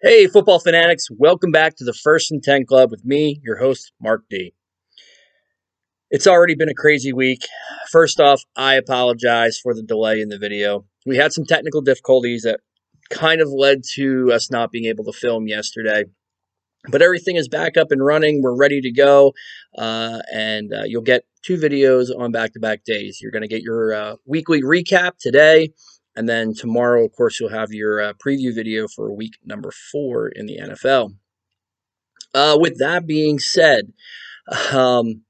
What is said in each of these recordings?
Hey, football fanatics, welcome back to the First and 10 Club with me, your host, Mark D. It's already been a crazy week. First off, I apologize for the delay in the video. We had some technical difficulties that kind of led to us not being able to film yesterday. But everything is back up and running. We're ready to go. And you'll get two videos on back to back days. You're going to get your weekly recap today. And then tomorrow, of course, you'll have your preview video for week number 4 in the NFL. With that being said, um,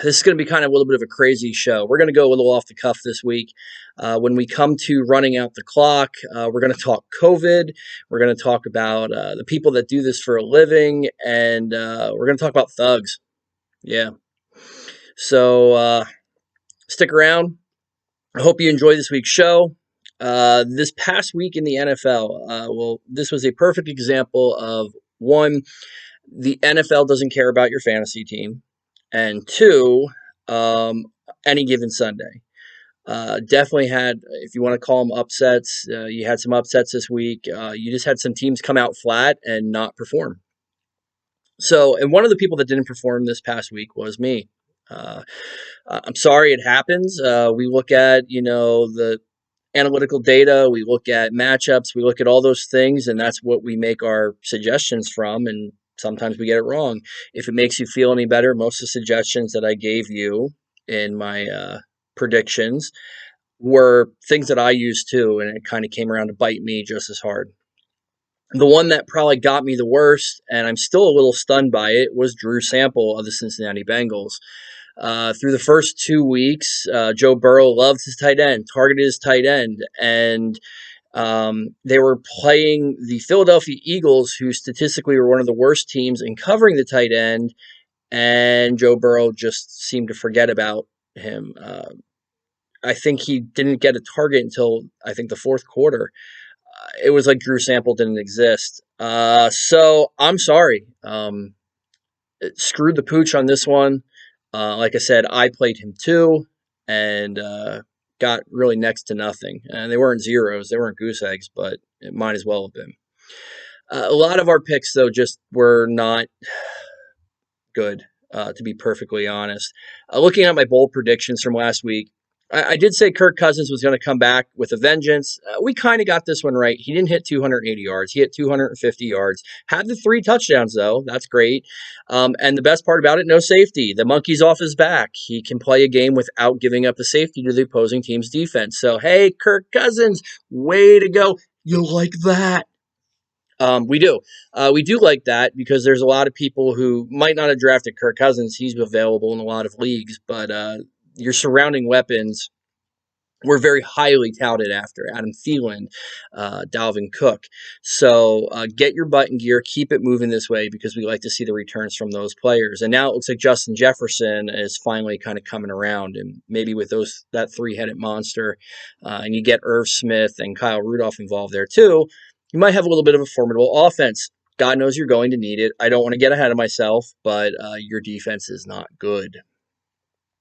this is going to be kind of a little bit of a crazy show. We're going to go a little off the cuff this week. When we come to running out the clock, we're going to talk COVID. We're going to talk about the people that do this for a living, and we're going to talk about thugs. Yeah. So stick around. I hope you enjoy this week's show. This past week in the NFL, this was a perfect example of one, the NFL doesn't care about your fantasy team, and two, um, any given Sunday. Definitely had, if you want to call them upsets, you had some upsets this week. You just had some teams come out flat and not perform. So, and one of the people that didn't perform this past week was me. Uh, I'm sorry it happens. We look at, the analytical data, we look at matchups, we look at all those things, and that's what we make our suggestions from. And sometimes we get it wrong. If it makes you feel any better, most of the suggestions that I gave you in my predictions were things that I used too, and it kind of came around to bite me just as hard. The one that probably got me the worst, and I'm still a little stunned by it, was Drew Sample of the Cincinnati Bengals. Through the first 2 weeks, Joe Burrow loved his tight end, targeted his tight end, and they were playing the Philadelphia Eagles, who statistically were one of the worst teams in covering the tight end, and Joe Burrow just seemed to forget about him. I think he didn't get a target until I think the fourth quarter. It was like Drew Sample didn't exist. So I'm sorry. It screwed the pooch on this one. Like I said, I played him too, and got really next to nothing. And they weren't zeros, they weren't goose eggs, but it might as well have been. A lot of our picks, though, just were not good, to be perfectly honest. Looking at my bold predictions from last week, I did say Kirk Cousins was going to come back with a vengeance. We kind of got this one right. He didn't hit 280 yards. He hit 250 yards. Had the 3 touchdowns, though. That's great. And the best part about it, no safety. The monkey's off his back. He can play a game without giving up a safety to the opposing team's defense. So, hey, Kirk Cousins, way to go. You like that? We do. We do like that because there's a lot of people who might not have drafted Kirk Cousins. He's available in a lot of leagues, but your surrounding weapons were very highly touted after Adam Thielen, Dalvin Cook. So get your butt in gear, keep it moving this way because we like to see the returns from those players. And now it looks like Justin Jefferson is finally kind of coming around, and maybe with that 3-headed monster, and you get Irv Smith and Kyle Rudolph involved there too, you might have a little bit of a formidable offense. God knows you're going to need it. I don't want to get ahead of myself, but your defense is not good.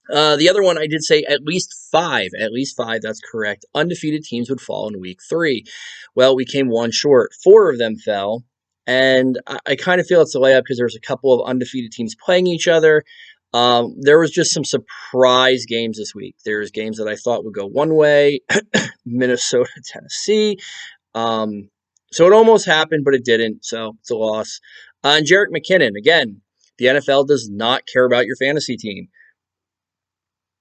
The other one I did say at least five, that's correct. Undefeated teams would fall in week 3. Well, we came one short. 4 of them fell, and I kind of feel it's a layup because there's a couple of undefeated teams playing each other. There was just some surprise games this week. There's games that I thought would go one way, Minnesota, Tennessee. So it almost happened, but it didn't, so it's a loss. And Jerick McKinnon, again, the NFL does not care about your fantasy team.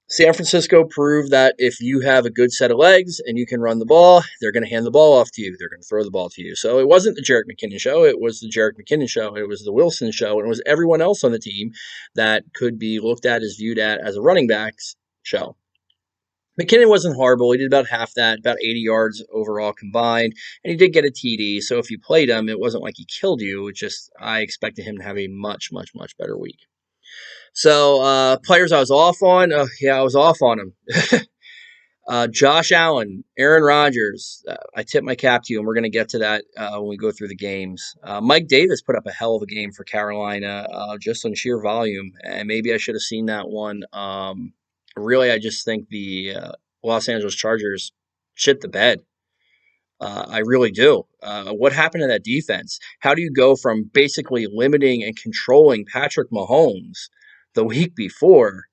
San Francisco proved that if you have a good set of legs and you can run the ball, they're going to hand the ball off to you. They're going to throw the ball to you. So it wasn't the Jerick McKinnon show. It was the Jerick McKinnon show. It was the Wilson show. And it was everyone else on the team that could be looked at as viewed at as a running backs show. McKinnon wasn't horrible. He did about half that, about 80 yards overall combined, and he did get a TD. So if you played him, it wasn't like he killed you. It just I expected him to have a much, much, much better week. So players I was off on, I was off on him. Josh Allen, Aaron Rodgers, I tip my cap to you, and we're going to get to that when we go through the games. Mike Davis put up a hell of a game for Carolina, just on sheer volume, and maybe I should have seen that one. Really, I just think the Los Angeles Chargers shit the bed. I really do. What happened to that defense? How do you go from basically limiting and controlling Patrick Mahomes the week before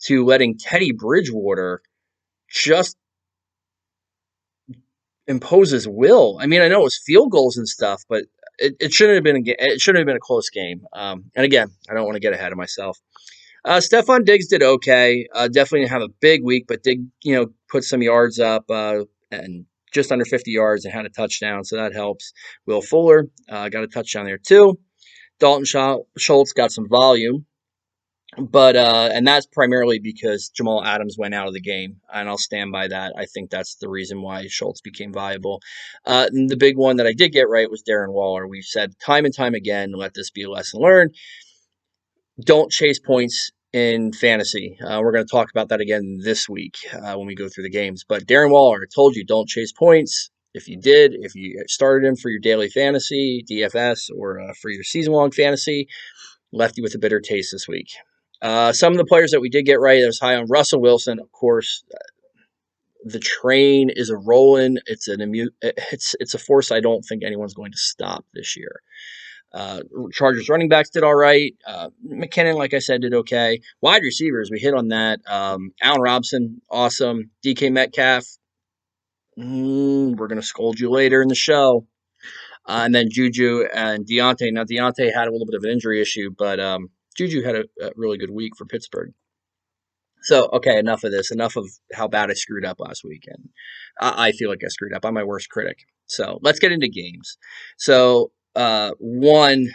to letting Teddy Bridgewater just impose his will? I mean, I know it was field goals and stuff, but it shouldn't have been it shouldn't have been a close game. And again, I don't want to get ahead of myself. Stephon Diggs did okay. Definitely didn't have a big week, but did put some yards up and just under 50 yards and had a touchdown, so that helps. Will Fuller got a touchdown there too. Dalton Schultz got some volume, but and that's primarily because Jamal Adams went out of the game, and I'll stand by that. I think that's the reason why Schultz became viable. And the big one that I did get right was Darren Waller. We've said time and time again, let this be a lesson learned. Don't chase points in fantasy. We're going to talk about that again this week when we go through the games. But Darren Waller, I told you, don't chase points. If you started him for your daily fantasy, DFS, or for your season-long fantasy, left you with a bitter taste this week. Some of the players that we did get right, I was high on Russell Wilson, of course. The train is a rolling. It's a force I don't think anyone's going to stop this year. Chargers running backs did all right. McKinnon, like I said, did okay. Wide receivers, we hit on that. Allen Robinson, awesome. DK Metcalf, we're going to scold you later in the show. And then Juju and Deontay. Now, Deontay had a little bit of an injury issue, but Juju had a really good week for Pittsburgh. So, okay, enough of this. Enough of how bad I screwed up last weekend. I feel like I screwed up. I'm my worst critic. So, let's get into games. So, one,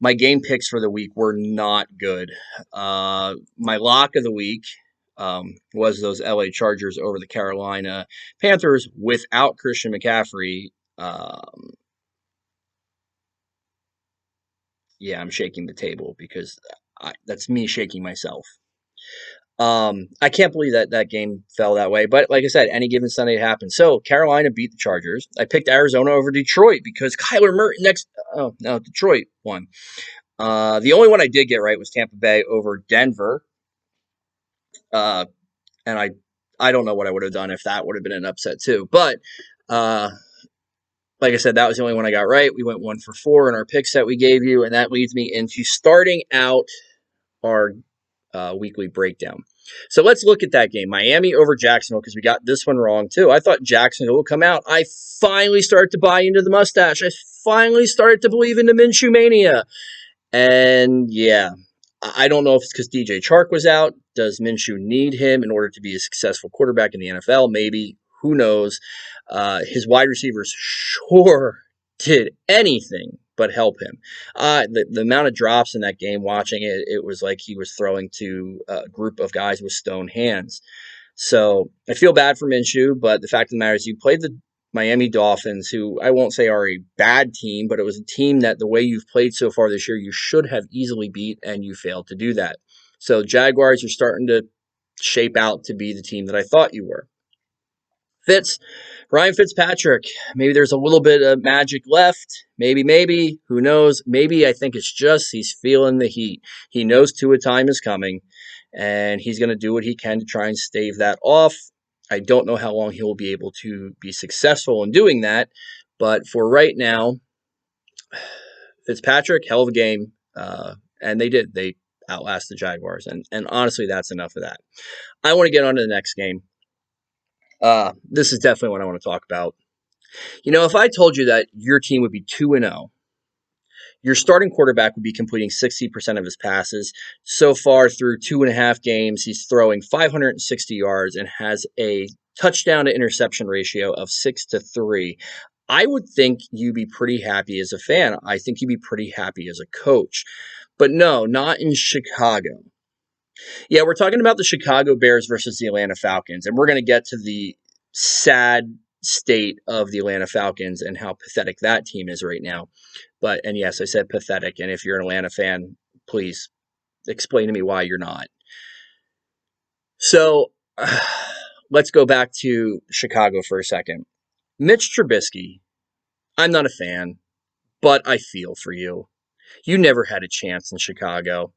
my game picks for the week were not good. My lock of the week was those LA Chargers over the Carolina Panthers without Christian McCaffrey. Yeah, I'm shaking the table because that's me shaking myself. I can't believe that game fell that way. But like I said, any given Sunday it happens. So Carolina beat the Chargers. I picked Arizona over Detroit because Kyler Murray Detroit won. The only one I did get right was Tampa Bay over Denver. And I don't know what I would have done if that would have been an upset too. But like I said, that was the only one I got right. We went 1 for 4 in our picks that we gave you, and that leads me into starting out our weekly breakdown. So let's look at that game. Miami over Jacksonville, because we got this one wrong too. I thought Jacksonville would come out. I finally started to buy into the mustache. I finally started to believe in the Minshew mania. And yeah, I don't know if it's because DJ Chark was out. Does Minshew need him in order to be a successful quarterback in the NFL? Maybe. Who knows? His wide receivers sure did anything but help him. The amount of drops in that game, watching it, it was like he was throwing to a group of guys with stone hands. So I feel bad for Minshew, but the fact of the matter is you played the Miami Dolphins, who I won't say are a bad team, but it was a team that the way you've played so far this year, you should have easily beat, and you failed to do that. So Jaguars are starting to shape out to be the team that I thought you were. Ryan Fitzpatrick, maybe there's a little bit of magic left. Maybe. Who knows? Maybe I think it's just he's feeling the heat. He knows Tua time is coming, and he's going to do what he can to try and stave that off. I don't know how long he'll be able to be successful in doing that, but for right now, Fitzpatrick, hell of a game, and they did. They outlast the Jaguars, and honestly, that's enough of that. I want to get on to the next game. This is definitely what I want to talk about. If I told you that your team would be 2-0, your starting quarterback would be completing 60% of his passes. So far through 2.5 games, he's throwing 560 yards and has a touchdown to interception ratio of 6-3. I would think you'd be pretty happy as a fan. I think you'd be pretty happy as a coach. But no, not in Chicago. Yeah, we're talking about the Chicago Bears versus the Atlanta Falcons, and we're going to get to the sad state of the Atlanta Falcons and how pathetic that team is right now. And yes, I said pathetic, and if you're an Atlanta fan, please explain to me why you're not. So let's go back to Chicago for a second. Mitch Trubisky, I'm not a fan, but I feel for you. You never had a chance in Chicago.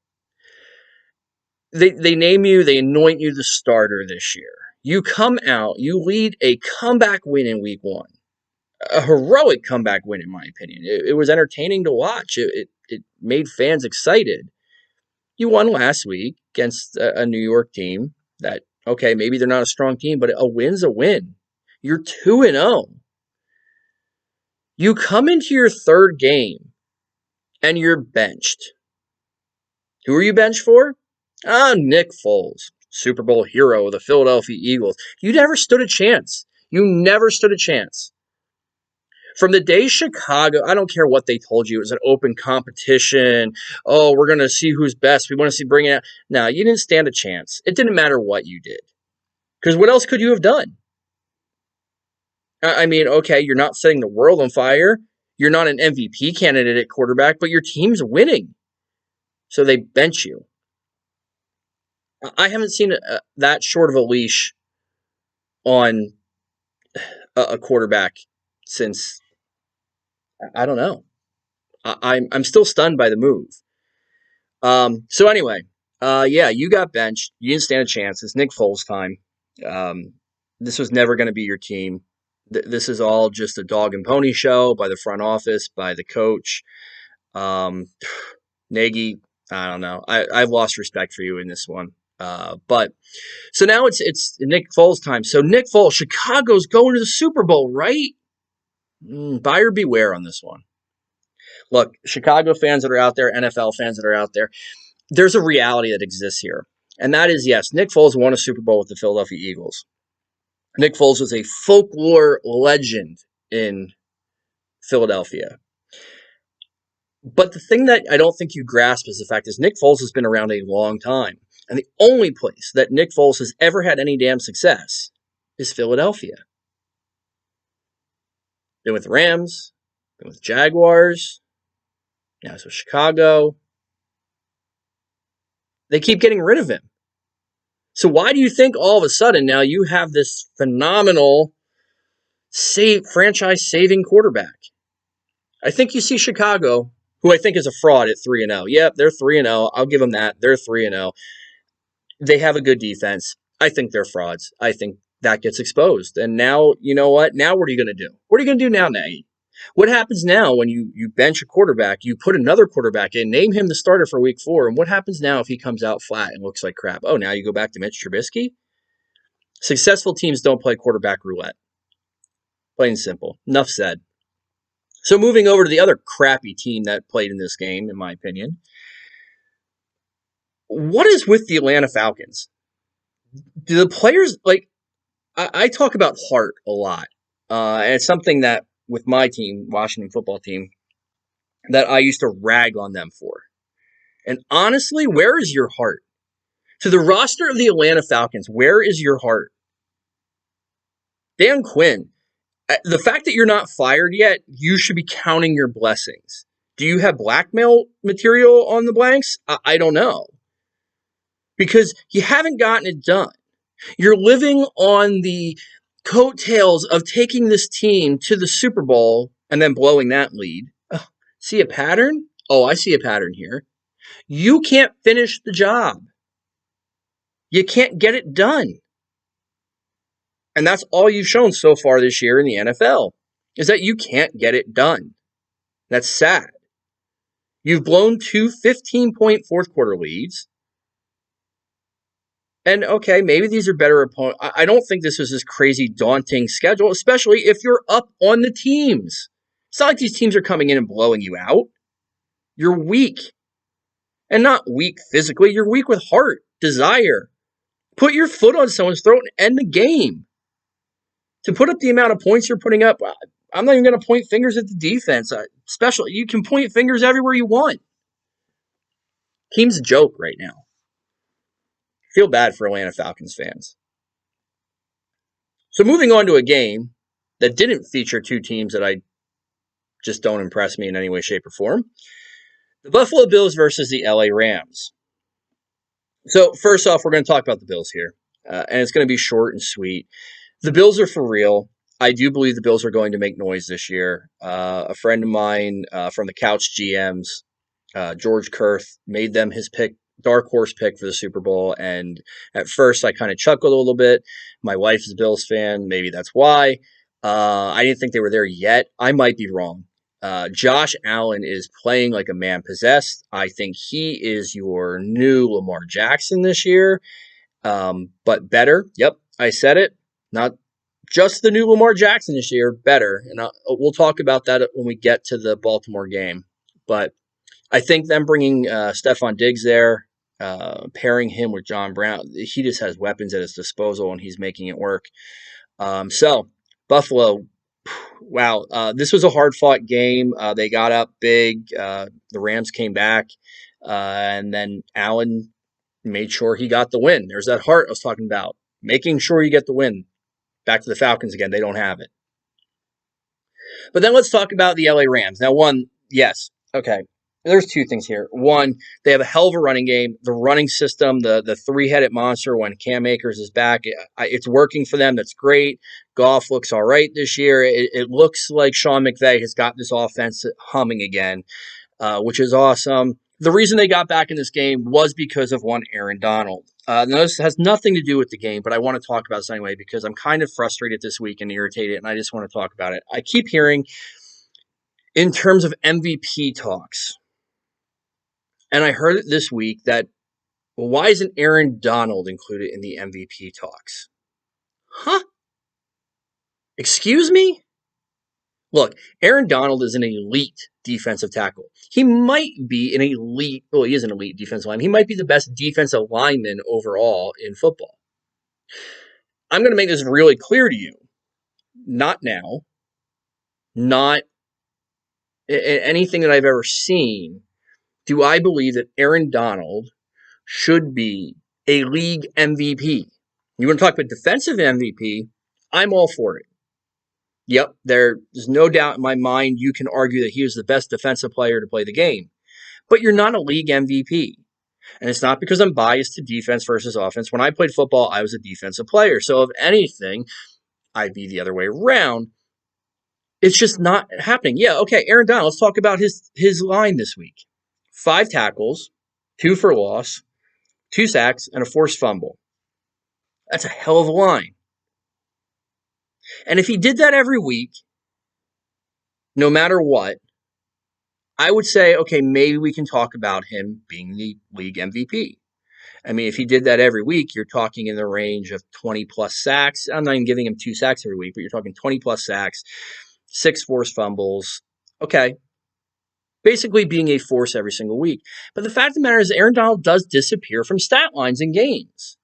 They name you, they anoint you the starter this year. You come out, you lead a comeback win in week 1. A heroic comeback win, in my opinion. It was entertaining to watch. It made fans excited. You won last week against a New York team that, okay, maybe they're not a strong team, but a win's a win. You're 2-0. You come into your 3rd game and you're benched. Who are you benched for? Nick Foles, Super Bowl hero of the Philadelphia Eagles. You never stood a chance. You never stood a chance. From the day Chicago, I don't care what they told you, it was an open competition. Oh, we're going to see who's best. We want to see bring it out. No, you didn't stand a chance. It didn't matter what you did. Because what else could you have done? I mean, okay, you're not setting the world on fire. You're not an MVP candidate at quarterback, but your team's winning. So they bench you. I haven't seen that short of a leash on a quarterback since, I don't know. I'm still stunned by the move. So anyway, yeah, you got benched. You didn't stand a chance. It's Nick Foles' time. This was never going to be your team. This is all just a dog and pony show by the front office, by the coach. Nagy, I don't know. I've lost respect for you in this one. But so now it's Nick Foles' time. So Nick Foles, Chicago's going to the Super Bowl, right? Buyer beware on this one. Look, Chicago fans that are out there, NFL fans that are out there, there's a reality that exists here. And that is, yes, Nick Foles won a Super Bowl with the Philadelphia Eagles. Nick Foles was a folklore legend in Philadelphia. But the thing that I don't think you grasp is the fact is Nick Foles has been around a long time. And the only place that Nick Foles has ever had any damn success is Philadelphia. Been with the Rams, been with the Jaguars, now it's with Chicago. They keep getting rid of him. So why do you think all of a sudden now you have this phenomenal franchise-saving quarterback? I think you see Chicago, who I think is a fraud at 3-0. Yep, they're 3-0. I'll give them that. They're 3-0. They have a good defense. I think they're frauds. I think that gets exposed. And now, you know what? Now what are you going to do? What are you going to do now, Nagy? What happens now when you bench a quarterback, you put another quarterback in, name him the starter for week 4, and what happens now if he comes out flat and looks like crap? Oh, now you go back to Mitch Trubisky? Successful teams don't play quarterback roulette. Plain and simple. Enough said. So moving over to the other crappy team that played in this game, in my opinion. What is with the Atlanta Falcons? Do the players, like, I talk about heart a lot. And it's something that with my team, Washington football team, that I used to rag on them for. And honestly, where is your heart? To the roster of the Atlanta Falcons, where is your heart? Dan Quinn, the fact that you're not fired yet, you should be counting your blessings. Do you have blackmail material on the blanks? I don't know. Because you haven't gotten it done. You're living on the coattails of taking this team to the Super Bowl and then blowing that lead. See a pattern? Oh, I see a pattern here. You can't finish the job. You can't get it done. And that's all you've shown so far this year in the NFL, is that you can't get it done. That's sad. You've blown 2 15-point fourth quarter leads. And okay, maybe these are better opponents. I don't think this was this crazy daunting schedule, especially if you're up on the teams. It's not like these teams are coming in and blowing you out. You're weak. And not weak physically, you're weak with heart, desire. Put your foot on someone's throat and end the game. To put up the amount of points you're putting up, I'm not even going to point fingers at the defense. You can point fingers everywhere you want. Team's a joke right now. Feel bad for Atlanta Falcons fans. So moving on to a game that didn't feature two teams that I just don't impress me in any way, shape, or form. The Buffalo Bills versus the LA Rams. So first off, we're going to talk about the Bills here. And it's going to be short and sweet. The Bills are for real. I do believe the Bills are going to make noise this year. A friend of mine from the Couch GMs, George Kurth, made them his pick dark horse pick for the Super Bowl. And at first, I kind of chuckled a little bit. My wife is a Bills fan. Maybe that's why. I didn't think they were there yet. I might be wrong. Josh Allen is playing like a man possessed. I think he is your new Lamar Jackson this year, but better. Yep, I said it. Not just the new Lamar Jackson this year, better. And we'll talk about that when we get to the Baltimore game. But I think them bringing Stephon Diggs there, pairing him with John Brown, he just has weapons at his disposal, and he's making it work. So Buffalo, wow, this was a hard-fought game. They got up big. The Rams came back, and then Allen made sure he got the win. There's that heart I was talking about, making sure you get the win. Back to the Falcons again. They don't have it. But then let's talk about the LA Rams. Now, one, yes, okay. There's two things here. One, they have a hell of a running game. The running system, the three-headed monster when Cam Akers is back, it's working for them. That's great. Goff looks all right this year. It looks like Sean McVay has got this offense humming again, which is awesome. The reason they got back in this game was because of one Aaron Donald. Now, this has nothing to do with the game, but I want to talk about this anyway because I'm kind of frustrated this week and irritated, and I just want to talk about it. I keep hearing in terms of MVP talks, and I heard it this week that, well, why isn't Aaron Donald included in the MVP talks? Huh? Excuse me? Look, Aaron Donald is an elite defensive tackle. He might be an elite, well, he is an elite defensive lineman. He might be the best defensive lineman overall in football. I'm going to make this really clear to you. Not now. Not anything that I've ever seen. Do I believe that Aaron Donald should be a league MVP? You want to talk about defensive MVP? I'm all for it. Yep, there's no doubt in my mind you can argue that he is the best defensive player to play the game. But you're not a league MVP. And it's not because I'm biased to defense versus offense. When I played football, I was a defensive player. So if anything, I'd be the other way around. It's just not happening. Yeah, okay, Aaron Donald, let's talk about his line this week. 5 tackles, 2 for loss, 2 sacks, and a forced fumble. That's a hell of a line. And if he did that every week, no matter what, I would say, okay, maybe we can talk about him being the league MVP. I mean, if he did that every week, you're talking in the range of 20-plus sacks. I'm not even giving him 2 sacks every week, but you're talking 20-plus sacks, 6 forced fumbles. Okay. Basically being a force every single week. But the fact of the matter is Aaron Donald does disappear from stat lines in games.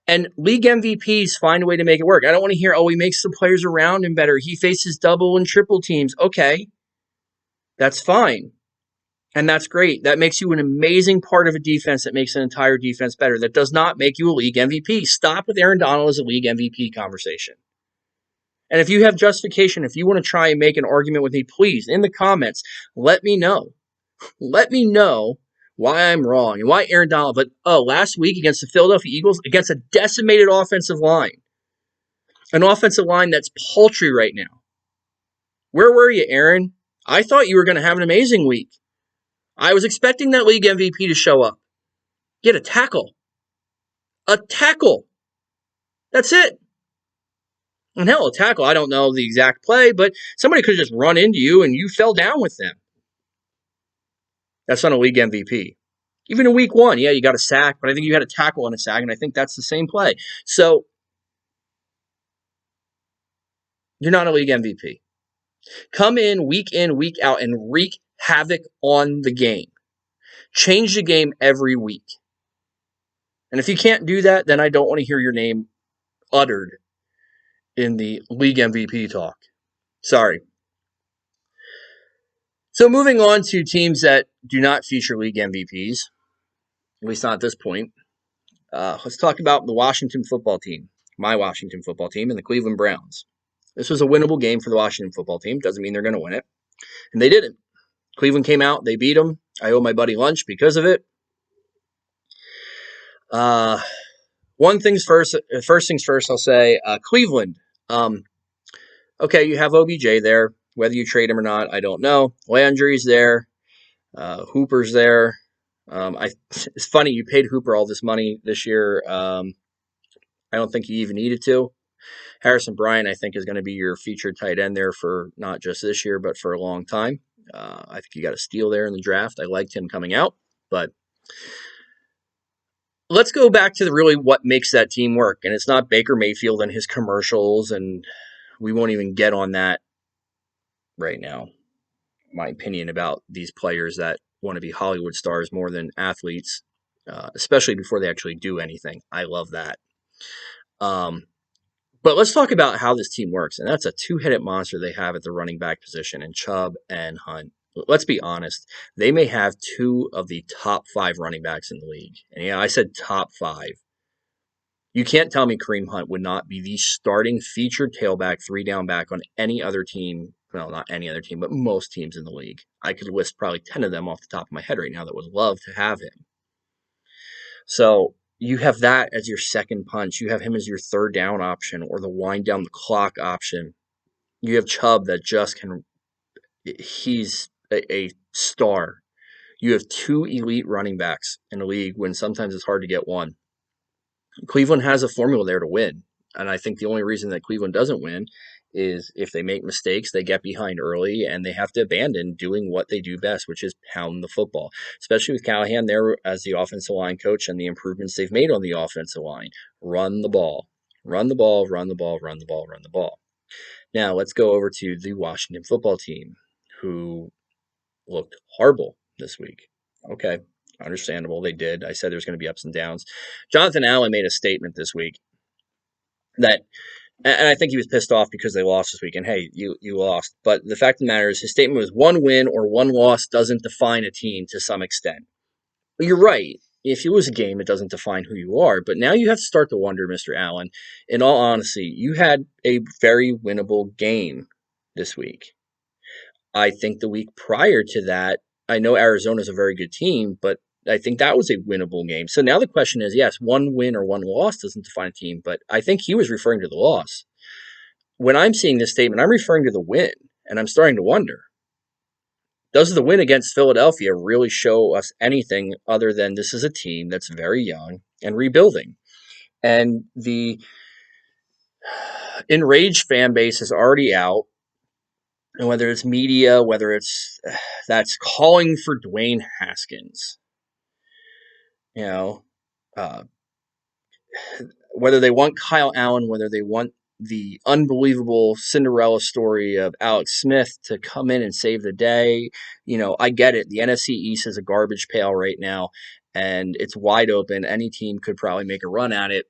And league MVPs find a way to make it work. I don't want to hear, oh, he makes the players around him better. He faces double and triple teams. Okay. That's fine. And that's great. That makes you an amazing part of a defense that makes an entire defense better. That does not make you a league MVP. Stop with Aaron Donald as a league MVP conversation. And if you have justification, if you want to try and make an argument with me, please, in the comments, let me know. Let me know why I'm wrong and why Aaron Donald. But, last week against the Philadelphia Eagles, against a decimated offensive line, an offensive line that's paltry right now. Where were you, Aaron? I thought you were going to have an amazing week. I was expecting that league MVP to show up. Get a tackle. A tackle. That's it. And hell, a tackle, I don't know the exact play, but somebody could just run into you and you fell down with them. That's not a league MVP. Even in week 1, yeah, you got a sack, but I think you had a tackle on a sack, and I think that's the same play. So, you're not a league MVP. Come in, week out, and wreak havoc on the game. Change the game every week. And if you can't do that, then I don't want to hear your name uttered in the league MVP talk. Sorry. So moving on to teams that do not feature league MVPs, at least not at this point. Let's talk about the Washington football team, my Washington football team, and the Cleveland Browns. This was a winnable game for the Washington football team. Doesn't mean they're going to win it. And they didn't. Cleveland came out. They beat them. I owe my buddy lunch because of it. First things first, I'll say Cleveland. Okay, you have OBJ there. Whether you trade him or not, I don't know. Landry's there. Hooper's there. It's funny you paid Hooper all this money this year. I don't think you even needed to. Harrison Bryant, I think, is going to be your featured tight end there for not just this year, but for a long time. I think you got a steal there in the draft. I liked him coming out, but let's go back to really what makes that team work. And it's not Baker Mayfield and his commercials, and we won't even get on that right now. My opinion about these players that want to be Hollywood stars more than athletes, especially before they actually do anything. I love that. But let's talk about how this team works. And that's a two-headed monster they have at the running back position in Chubb and Hunt. Let's be honest. They may have two of the top 5 running backs in the league. And yeah, I said top 5. You can't tell me Kareem Hunt would not be the starting featured tailback, 3-down back on any other team. Well, not any other team, but most teams in the league. I could list probably 10 of them off the top of my head right now that would love to have him. So you have that as your second punch. You have him as your third down option or the wind down the clock option. You have Chubb that just can, he's a star. You have 2 elite running backs in the league when sometimes it's hard to get one. Cleveland has a formula there to win. And I think the only reason that Cleveland doesn't win is if they make mistakes, they get behind early, and they have to abandon doing what they do best, which is pound the football, especially with Callahan there as the offensive line coach and the improvements they've made on the offensive line. Run the ball. Run the ball, run the ball, run the ball, run the ball. Now, let's go over to the Washington football team, who looked horrible this week. Okay, understandable. They did. I said there's going to be ups and downs. Jonathan Allen made a statement this week that, and I think he was pissed off because they lost this week. And hey, you lost. But the fact of the matter is, his statement was one win or one loss doesn't define a team to some extent. But you're right. If you lose a game, it doesn't define who you are. But now you have to start to wonder, Mr. Allen. In all honesty, you had a very winnable game this week. I think the week prior to that, I know Arizona's a very good team, but I think that was a winnable game. So now the question is, yes, one win or one loss doesn't define a team, but I think he was referring to the loss. When I'm seeing this statement, I'm referring to the win, and I'm starting to wonder, does the win against Philadelphia really show us anything other than this is a team that's very young and rebuilding? And the enraged fan base is already out. And whether it's media, whether it's that's calling for Dwayne Haskins, you know, uh, whether they want Kyle Allen, whether they want the unbelievable Cinderella story of Alex Smith to come in and save the day. I get it. The NFC East is a garbage pail right now, and it's wide open. Any team could probably make a run at it.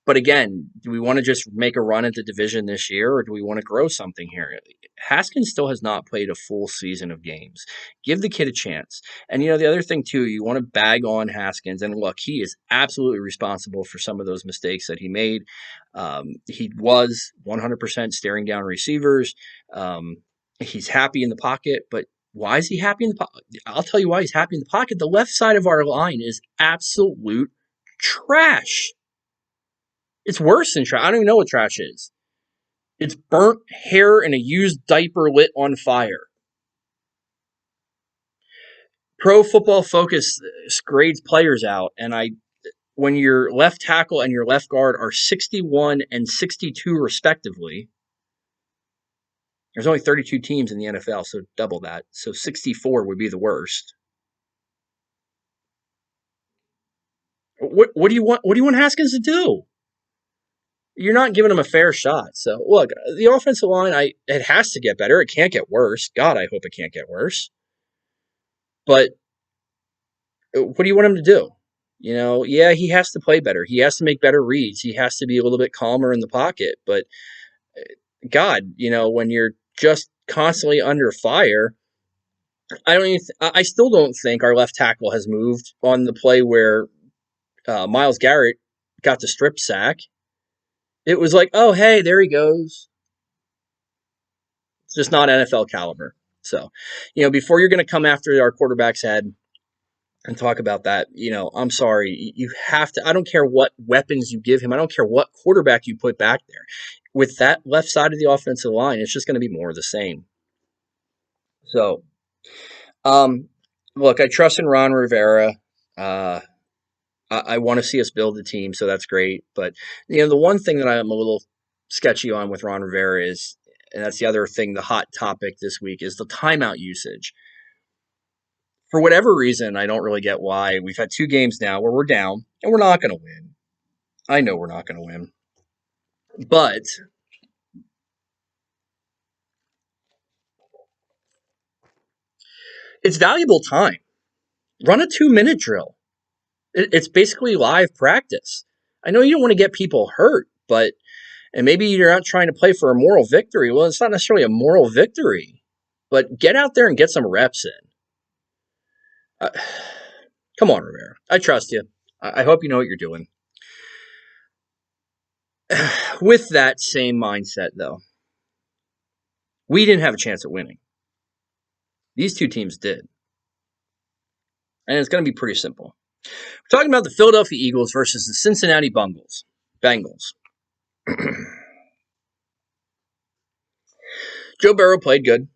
But again, do we want to just make a run at the division this year, or do we want to grow something here? Haskins still has not played a full season of games. Give the kid a chance. And, the other thing, too, you want to bag on Haskins. And look, he is absolutely responsible for some of those mistakes that he made. He was 100% staring down receivers. He's happy in the pocket, but why is he happy in the pocket? I'll tell you why he's happy in the pocket. The left side of our line is absolute trash. It's worse than trash. I don't even know what trash is. It's burnt hair and a used diaper lit on fire. Pro Football Focus grades players out, and when your left tackle and your left guard are 61 and 62 respectively, there's only 32 teams in the NFL, so double that. So 64 would be the worst. What do you want? What do you want Haskins to do? You're not giving him a fair shot. So, look, the offensive line, it has to get better. It can't get worse. God, I hope it can't get worse. But what do you want him to do? Yeah, he has to play better. He has to make better reads. He has to be a little bit calmer in the pocket. But, God, when you're just constantly under fire, I still don't think our left tackle has moved on the play where Myles Garrett got the strip sack. It was like, oh, hey, there he goes. It's just not NFL caliber. So, before you're going to come after our quarterback's head and talk about that, I'm sorry. You have to. I don't care what weapons you give him. I don't care what quarterback you put back there. With that left side of the offensive line, it's just going to be more of the same. So, Look, I trust in Ron Rivera. Uh, I want to see us build a team, so that's great. But the one thing that I'm a little sketchy on with Ron Rivera is, and that's the other thing, the hot topic this week is the timeout usage. For whatever reason, I don't really get why. We've had 2 games now where we're down, and we're not going to win. I know we're not going to win, but it's valuable time. Run a 2-minute drill. It's basically live practice. I know you don't want to get people hurt, but and maybe you're not trying to play for a moral victory. Well, it's not necessarily a moral victory, but get out there and get some reps in. Come on, Rivera. I trust you. I hope you know what you're doing. With that same mindset, though, we didn't have a chance at winning. These 2 teams did. And it's going to be pretty simple. We're talking about the Philadelphia Eagles versus the Cincinnati Bengals. Joe Burrow played good.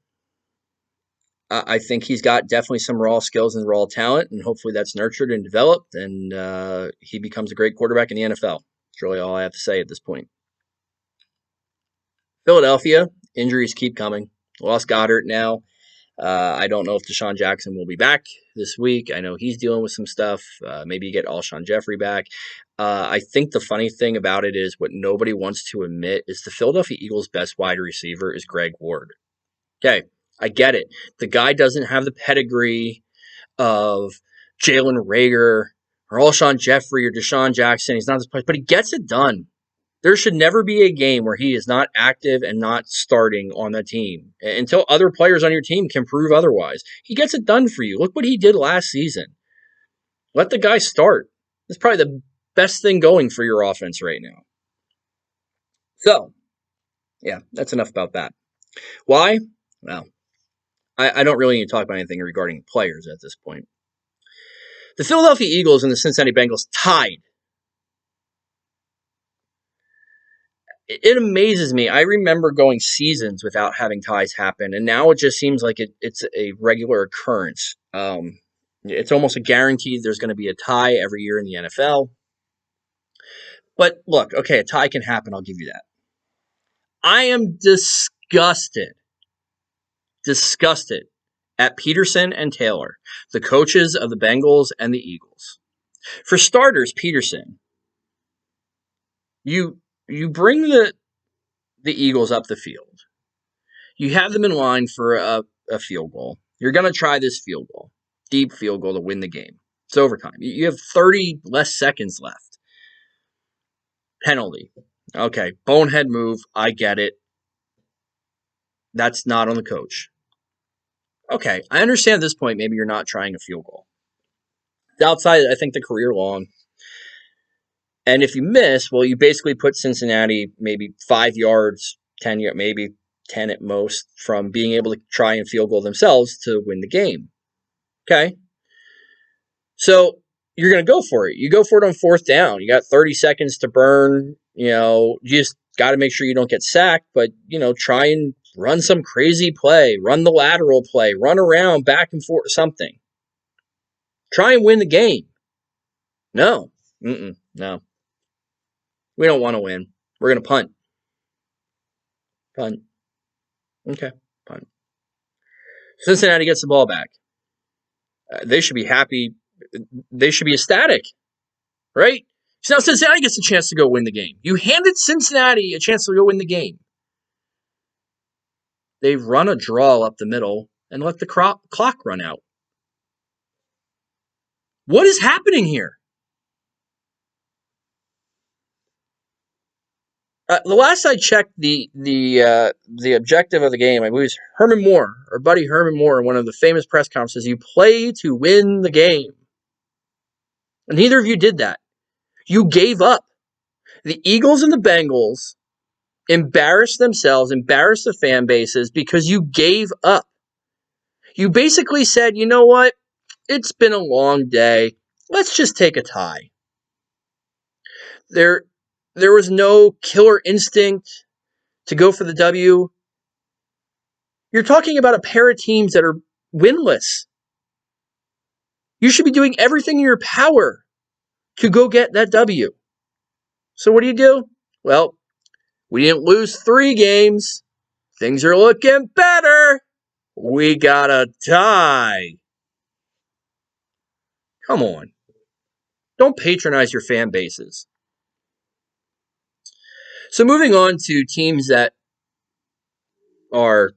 I think he's got definitely some raw skills and raw talent, and hopefully that's nurtured and developed, and he becomes a great quarterback in the NFL. That's really all I have to say at this point. Philadelphia, injuries keep coming. Lost Goddard now. I don't know if Deshaun Jackson will be back this week. I know he's dealing with some stuff. Maybe you get Alshon Jeffrey back. I think the funny thing about it is what nobody wants to admit is the Philadelphia Eagles' best wide receiver is Greg Ward. Okay, I get it. The guy doesn't have the pedigree of Jalen Reagor or Alshon Jeffrey or Deshaun Jackson. He's not this player, but he gets it done. There should never be a game where he is not active and not starting on the team until other players on your team can prove otherwise. He gets it done for you. Look what he did last season. Let the guy start. That's probably the best thing going for your offense right now. So, yeah, that's enough about that. Why? Well, I don't really need to talk about anything regarding players at this point. The Philadelphia Eagles and the Cincinnati Bengals tied. It amazes me. I remember going seasons without having ties happen, and now it just seems like it's a regular occurrence. It's almost a guarantee there's going to be a tie every year in the NFL. But look, okay, a tie can happen. I'll give you that. I am disgusted at Peterson and Taylor, the coaches of the Bengals and the Eagles. For starters, Peterson, you bring the Eagles up the field. You have them in line for a field goal. You're going to try this field goal, deep field goal to win the game. It's overtime. You have 30 less seconds left. Penalty. Okay, bonehead move. I get it. That's not on the coach. Okay, I understand at this point maybe you're not trying a field goal. It's outside, I think, the career long. And if you miss, well, you basically put Cincinnati maybe 5 yards, 10 yards, maybe 10 at most from being able to try and field goal themselves to win the game. Okay? So you're going to go for it. You go for it on 4th down. You got 30 seconds to burn. You just got to make sure you don't get sacked, but, try and run some crazy play, run the lateral play, run around back and forth, something. Try and win the game. No. No. We don't want to win. We're going to punt. Punt. Okay, punt. Cincinnati gets the ball back. They should be happy. They should be ecstatic, right? So now Cincinnati gets a chance to go win the game. You handed Cincinnati a chance to go win the game. They run a draw up the middle and let the clock run out. What is happening here? The last I checked, the objective of the game, I believe, was Herman Moore, or Buddy Herman Moore, in one of the famous press conferences. You play to win the game, and neither of you did that. You gave up. The Eagles and the Bengals embarrassed themselves, embarrassed the fan bases because you gave up. You basically said, you know what? It's been a long day. Let's just take a tie. There was no killer instinct to go for the W. You're talking about a pair of teams that are winless. You should be doing everything in your power to go get that W. So what do? Well, we didn't lose 3 games. Things are looking better. We got a tie. Come on. Don't patronize your fan bases. So moving on to teams that are,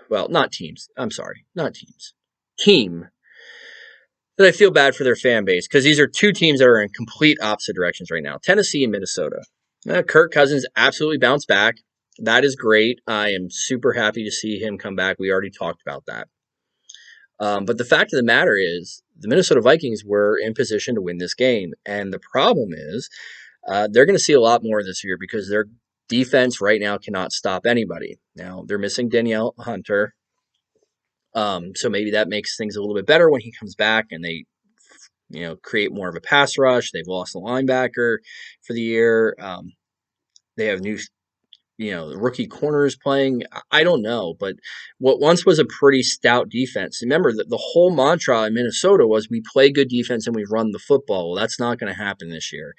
well, not teams. I'm sorry, not teams. Team that I feel bad for their fan base, because these are 2 teams that are in complete opposite directions right now. Tennessee and Minnesota. Kirk Cousins absolutely bounced back. That is great. I am super happy to see him come back. We already talked about that. But the fact of the matter is, the Minnesota Vikings were in position to win this game. And the problem is, they're going to see a lot more this year because their defense right now cannot stop anybody. Now, they're missing Danielle Hunter. So maybe that makes things a little bit better when he comes back and they, create more of a pass rush. They've lost a linebacker for the year. They have new, rookie corners playing. I don't know, but what once was a pretty stout defense. Remember that the whole mantra in Minnesota was we play good defense and we run the football. Well, that's not going to happen this year.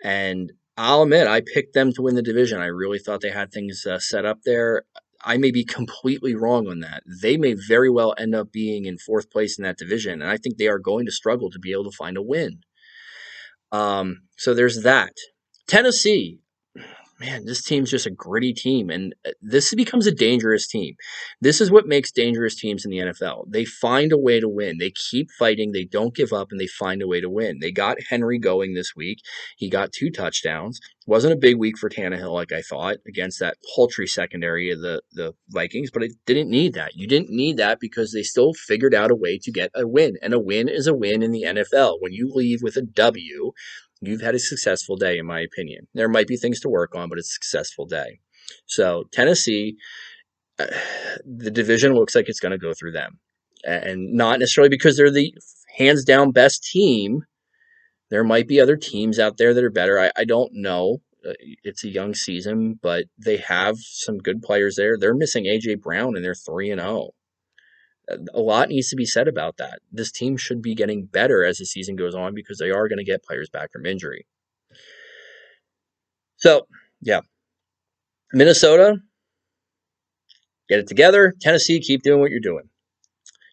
And I'll admit, I picked them to win the division. I really thought they had things set up there. I may be completely wrong on that. They may very well end up being in 4th place in that division, and I think they are going to struggle to be able to find a win. So there's that. Tennessee, man, this team's just a gritty team, and this becomes a dangerous team. This is what makes dangerous teams in the NFL. They find a way to win. They keep fighting. They don't give up, and they find a way to win. They got Henry going this week. He got 2 touchdowns. Wasn't a big week for Tannehill, like I thought, against that paltry secondary of the Vikings, but it didn't need that. You didn't need that because they still figured out a way to get a win, and a win is a win in the NFL. When you leave with a W, you've had a successful day, in my opinion. There might be things to work on, but it's a successful day. So Tennessee, the division looks like it's going to go through them. And not necessarily because they're the hands-down best team. There might be other teams out there that are better. I don't know. It's a young season, but they have some good players there. They're missing A.J. Brown, and they're 3-0. A lot needs to be said about that. This team should be getting better as the season goes on because they are going to get players back from injury. So, yeah. Minnesota, get it together. Tennessee, keep doing what you're doing.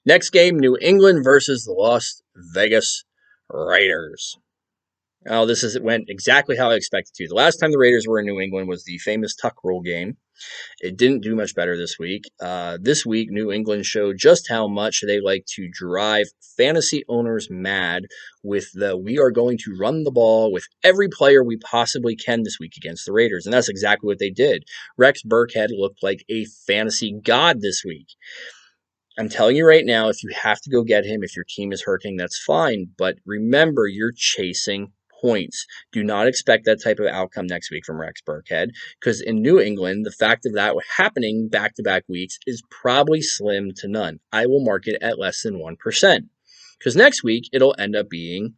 Next game, New England versus the Las Vegas Raiders. Oh, went exactly how I expected to. The last time the Raiders were in New England was the famous Tuck Rule game. It didn't do much better this week. This week, New England showed just how much they like to drive fantasy owners mad with we are going to run the ball with every player we possibly can this week against the Raiders. And that's exactly what they did. Rex Burkhead looked like a fantasy god this week. I'm telling you right now, if you have to go get him, if your team is hurting, that's fine. But remember, you're chasing points. Do not expect that type of outcome next week from Rex Burkhead, because in New England, the fact of that happening back-to-back weeks is probably slim to none. I will mark it at less than 1%, because next week it'll end up being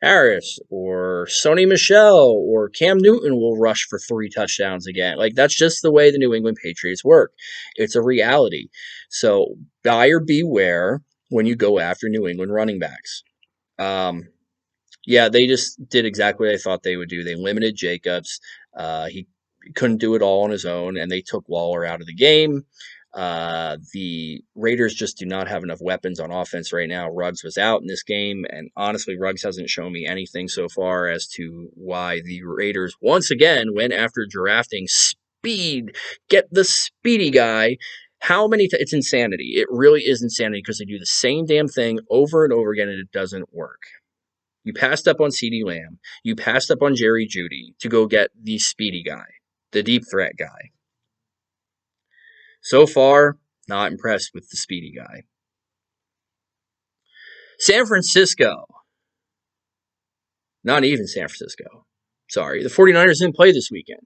Harris or Sony Michel or Cam Newton will rush for 3 touchdowns again. Like, that's just the way the New England Patriots work. It's a reality. So buyer beware when you go after New England running backs. Yeah, they just did exactly what I thought they would do. They limited Jacobs. He couldn't do it all on his own, and they took Waller out of the game. The Raiders just do not have enough weapons on offense right now. Ruggs was out in this game, and honestly, Ruggs hasn't shown me anything so far as to why the Raiders once again went after drafting speed. Get the speedy guy. How many it's insanity. It really is insanity because they do the same damn thing over and over again, and it doesn't work. You passed up on CeeDee Lamb. You passed up on Jerry Jeudy to go get the speedy guy, the deep threat guy. So far, not impressed with the speedy guy. San Francisco. Not even San Francisco. Sorry, the 49ers didn't play this weekend.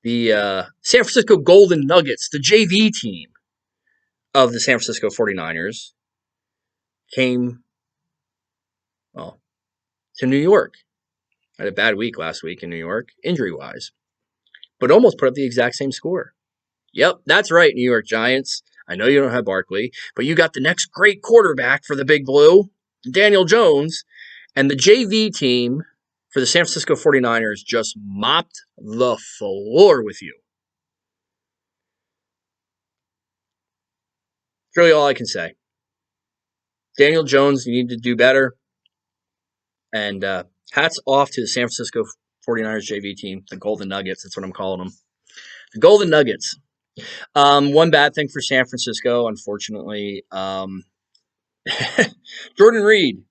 The San Francisco Golden Nuggets, the JV team of the San Francisco 49ers, came, to New York. I had a bad week last week in New York, injury-wise, but almost put up the exact same score. Yep, that's right, New York Giants. I know you don't have Barkley, but you got the next great quarterback for the Big Blue, Daniel Jones, and the JV team for the San Francisco 49ers just mopped the floor with you. That's really all I can say. Daniel Jones, you need to do better. And hats off to the San Francisco 49ers JV team, the Golden Nuggets. That's what I'm calling them. The Golden Nuggets. One bad thing for San Francisco, unfortunately. Jordan Reed.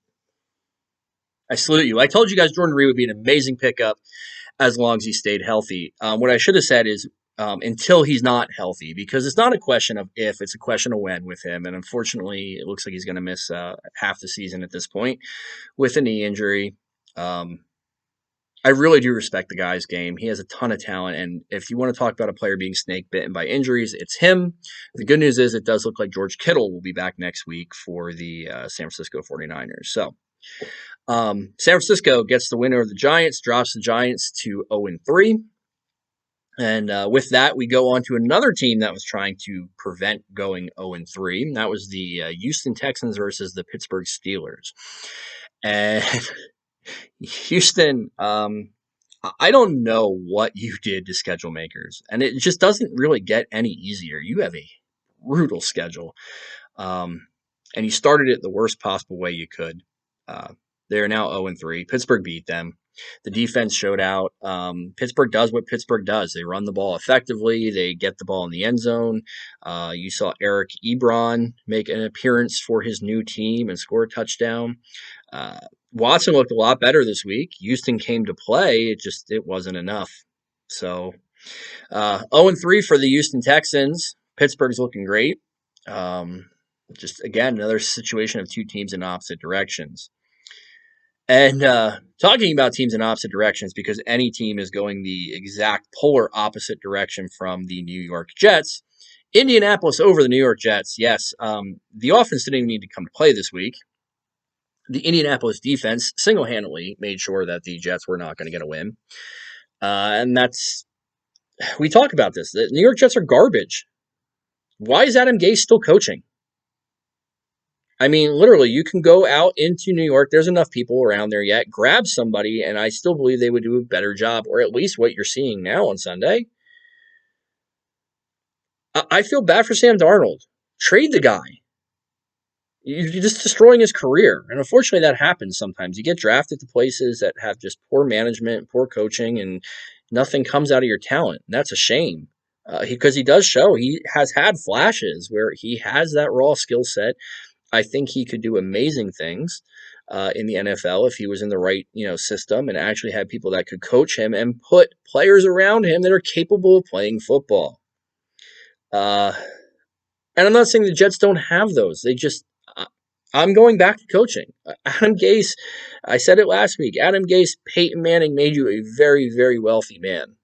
I salute you. I told you guys Jordan Reed would be an amazing pickup as long as he stayed healthy. What I should have said is until he's not healthy, because it's not a question of if, it's a question of when with him. And unfortunately, it looks like he's going to miss half the season at this point with a knee injury. I really do respect the guy's game. He has a ton of talent. And if you want to talk about a player being snake bitten by injuries, it's him. The good news is it does look like George Kittle will be back next week for the San Francisco 49ers. So San Francisco gets the win over the Giants, drops the Giants to 0-3. And with that, we go on to another team that was trying to prevent going 0-3. And that was the Houston Texans versus the Pittsburgh Steelers. And Houston, I don't know what you did to schedule makers, and it just doesn't really get any easier. You have a brutal schedule, and you started it the worst possible way you could. They are now 0-3. Pittsburgh beat them. The defense showed out. Pittsburgh does what Pittsburgh does. They run the ball effectively. They get the ball in the end zone. You saw Eric Ebron make an appearance for his new team and score a touchdown. Watson looked a lot better this week. Houston came to play. It wasn't enough. So 0-3 for the Houston Texans. Pittsburgh's looking great. Just, again, another situation of two teams in opposite directions. And talking about teams in opposite directions, because any team is going the exact polar opposite direction from the New York Jets, Indianapolis over the New York Jets. Yes, the offense didn't even need to come to play this week. The Indianapolis defense single-handedly made sure that the Jets were not going to get a win. And we talk about this. The New York Jets are garbage. Why is Adam Gase still coaching? I mean, literally, you can go out into New York. There's enough people around there yet. Grab somebody, and I still believe they would do a better job, or at least what you're seeing now on Sunday. I feel bad for Sam Darnold. Trade the guy. You're just destroying his career. And unfortunately, that happens sometimes. You get drafted to places that have just poor management, poor coaching, and nothing comes out of your talent. And that's a shame. Because he does show he has had flashes where he has that raw skill set. I think he could do amazing things in the NFL if he was in the right, system and actually had people that could coach him and put players around him that are capable of playing football. And I'm not saying the Jets don't have those. I'm going back to coaching. Adam Gase, I said it last week, Adam Gase, Peyton Manning made you a very, very wealthy man.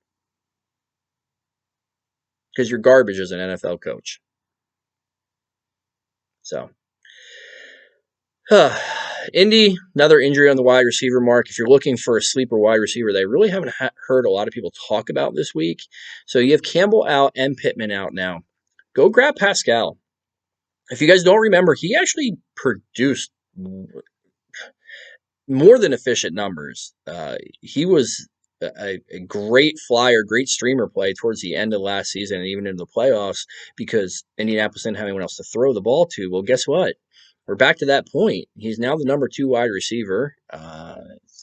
Because you're garbage as an NFL coach. So, Indy, another injury on the wide receiver mark. If you're looking for a sleeper wide receiver, they really haven't heard a lot of people talk about this week. So you have Campbell out and Pittman out now. Go grab Pascal. If you guys don't remember, he actually produced more than efficient numbers. He was a great flyer, great streamer play towards the end of last season and even into the playoffs because Indianapolis didn't have anyone else to throw the ball to. Well, guess what? We're back to that point. He's now the number 2 wide receiver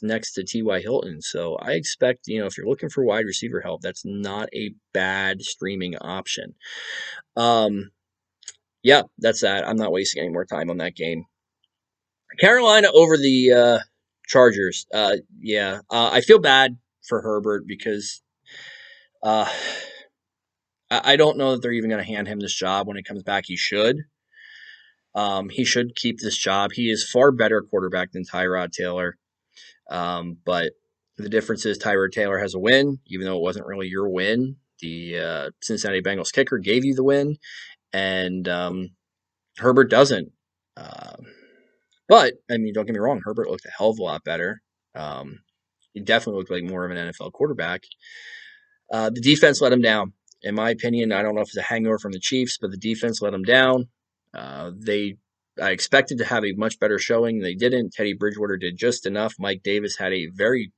next to T.Y. Hilton. So I expect, if you're looking for wide receiver help, that's not a bad streaming option. Yeah, that's that. I'm not wasting any more time on that game. Carolina over the Chargers. I feel bad for Herbert because I don't know that they're even going to hand him this job when it comes back. He should. He should keep this job. He is far better quarterback than Tyrod Taylor. But the difference is Tyrod Taylor has a win, even though it wasn't really your win. The Cincinnati Bengals kicker gave you the win, and Herbert doesn't. But, don't get me wrong, Herbert looked a hell of a lot better. He definitely looked like more of an NFL quarterback. The defense let him down. in my opinion. I don't know if it's a hangover from the Chiefs, but the defense let them down. I expected to have a much better showing. They didn't. Teddy Bridgewater did just enough. Mike Davis had a very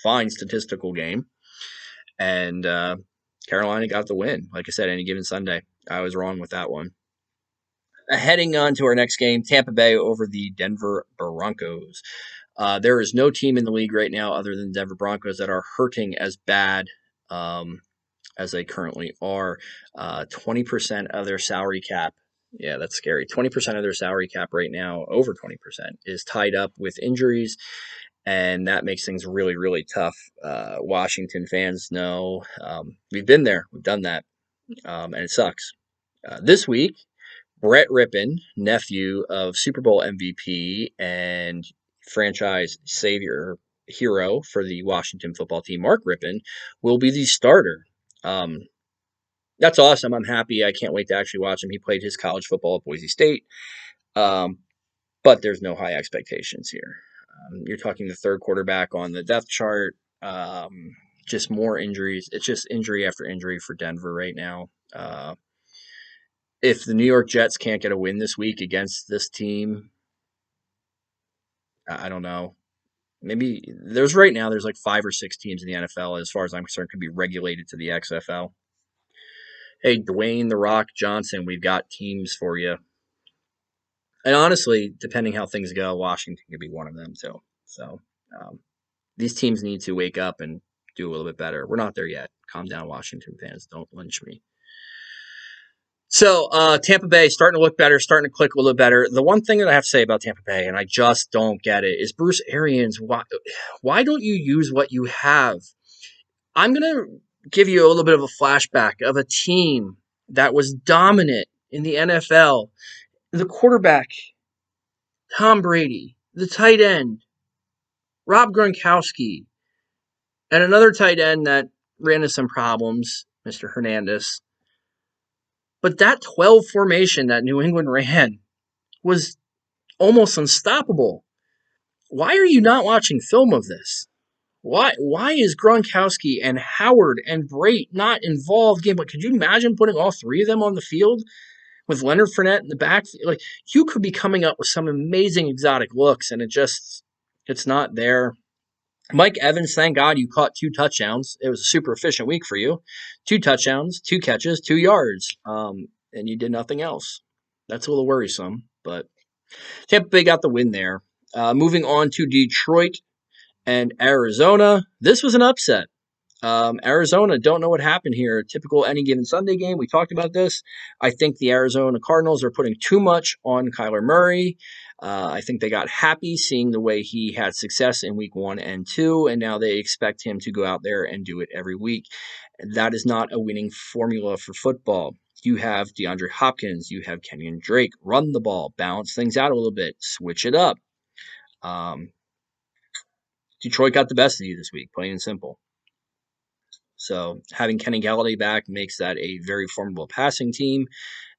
fine statistical game. And Carolina got the win. Like I said, any given Sunday. I was wrong with that one. Heading on to our next game, Tampa Bay over the Denver Broncos. There is no team in the league right now other than the Denver Broncos that are hurting as bad as they currently are. 20% of their salary cap. Yeah, that's scary. 20% of their salary cap right now, over 20%, is tied up with injuries, and that makes things really, really tough. Washington fans know we've been there. We've done that, and it sucks. This week, Brett Rippon, nephew of Super Bowl MVP and franchise savior hero for the Washington football team, Mark Rippon, will be the starter. That's awesome. I'm happy. I can't wait to actually watch him. He played his college football at Boise State, but there's no high expectations here. You're talking the third quarterback on the depth chart. Just more injuries. It's just injury after injury for Denver right now. If the New York Jets can't get a win this week against this team, I don't know. Maybe there's like 5 or 6 teams in the NFL, as far as I'm concerned, could be regulated to the XFL. Hey, Dwayne "The Rock" Johnson, we've got teams for you. And honestly, depending how things go, Washington could be one of them too. So these teams need to wake up and do a little bit better. We're not there yet. Calm down, Washington fans. Don't lynch me. So Tampa Bay starting to look better, starting to click a little better. The one thing that I have to say about Tampa Bay, and I just don't get it, is Bruce Arians. Why don't you use what you have? I'm going to give you a little bit of a flashback of a team that was dominant in the NFL. The quarterback, Tom Brady, the tight end, Rob Gronkowski, and another tight end that ran into some problems, Mr. Hernandez. But that 12 formation that New England ran was almost unstoppable. Why are you not watching film of this? Why is Gronkowski and Howard and Brate not involved game? But could you imagine putting all 3 of them on the field with Leonard Fournette in the back? Like, you could be coming up with some amazing exotic looks, and it's not there. Mike Evans, thank God you caught 2 touchdowns. It was a super efficient week for you. 2 touchdowns, 2 catches, 2 yards, and you did nothing else. That's a little worrisome, but Tampa Bay got the win there. Moving on to Detroit and Arizona. This was an upset. Arizona, don't know what happened here. Typical any given Sunday game. We talked about this. I think the Arizona Cardinals are putting too much on Kyler Murray. I think they got happy seeing the way he had success in week 1 and 2, and now they expect him to go out there and do it every week. That is not a winning formula for football. You have DeAndre Hopkins. You have Kenyon Drake. Run the ball. Balance things out a little bit. Switch it up. Detroit got the best of you this week, plain and simple. So having Kenny Galladay back makes that a very formidable passing team,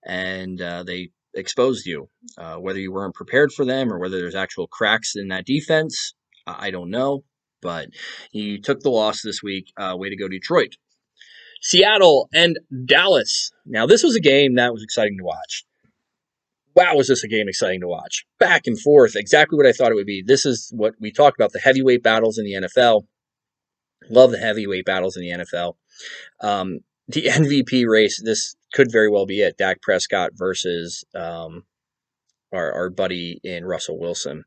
and they exposed you. Whether you weren't prepared for them or whether there's actual cracks in that defense, I don't know. But you took the loss this week. Way to go, Detroit. Seattle and Dallas. Now, this was a game that was exciting to watch. Wow, was this a game exciting to watch. Back and forth, exactly what I thought it would be. This is what we talked about, the heavyweight battles in the NFL. Love the heavyweight battles in the NFL. The MVP race, this could very well be it. Dak Prescott versus our buddy in Russell Wilson.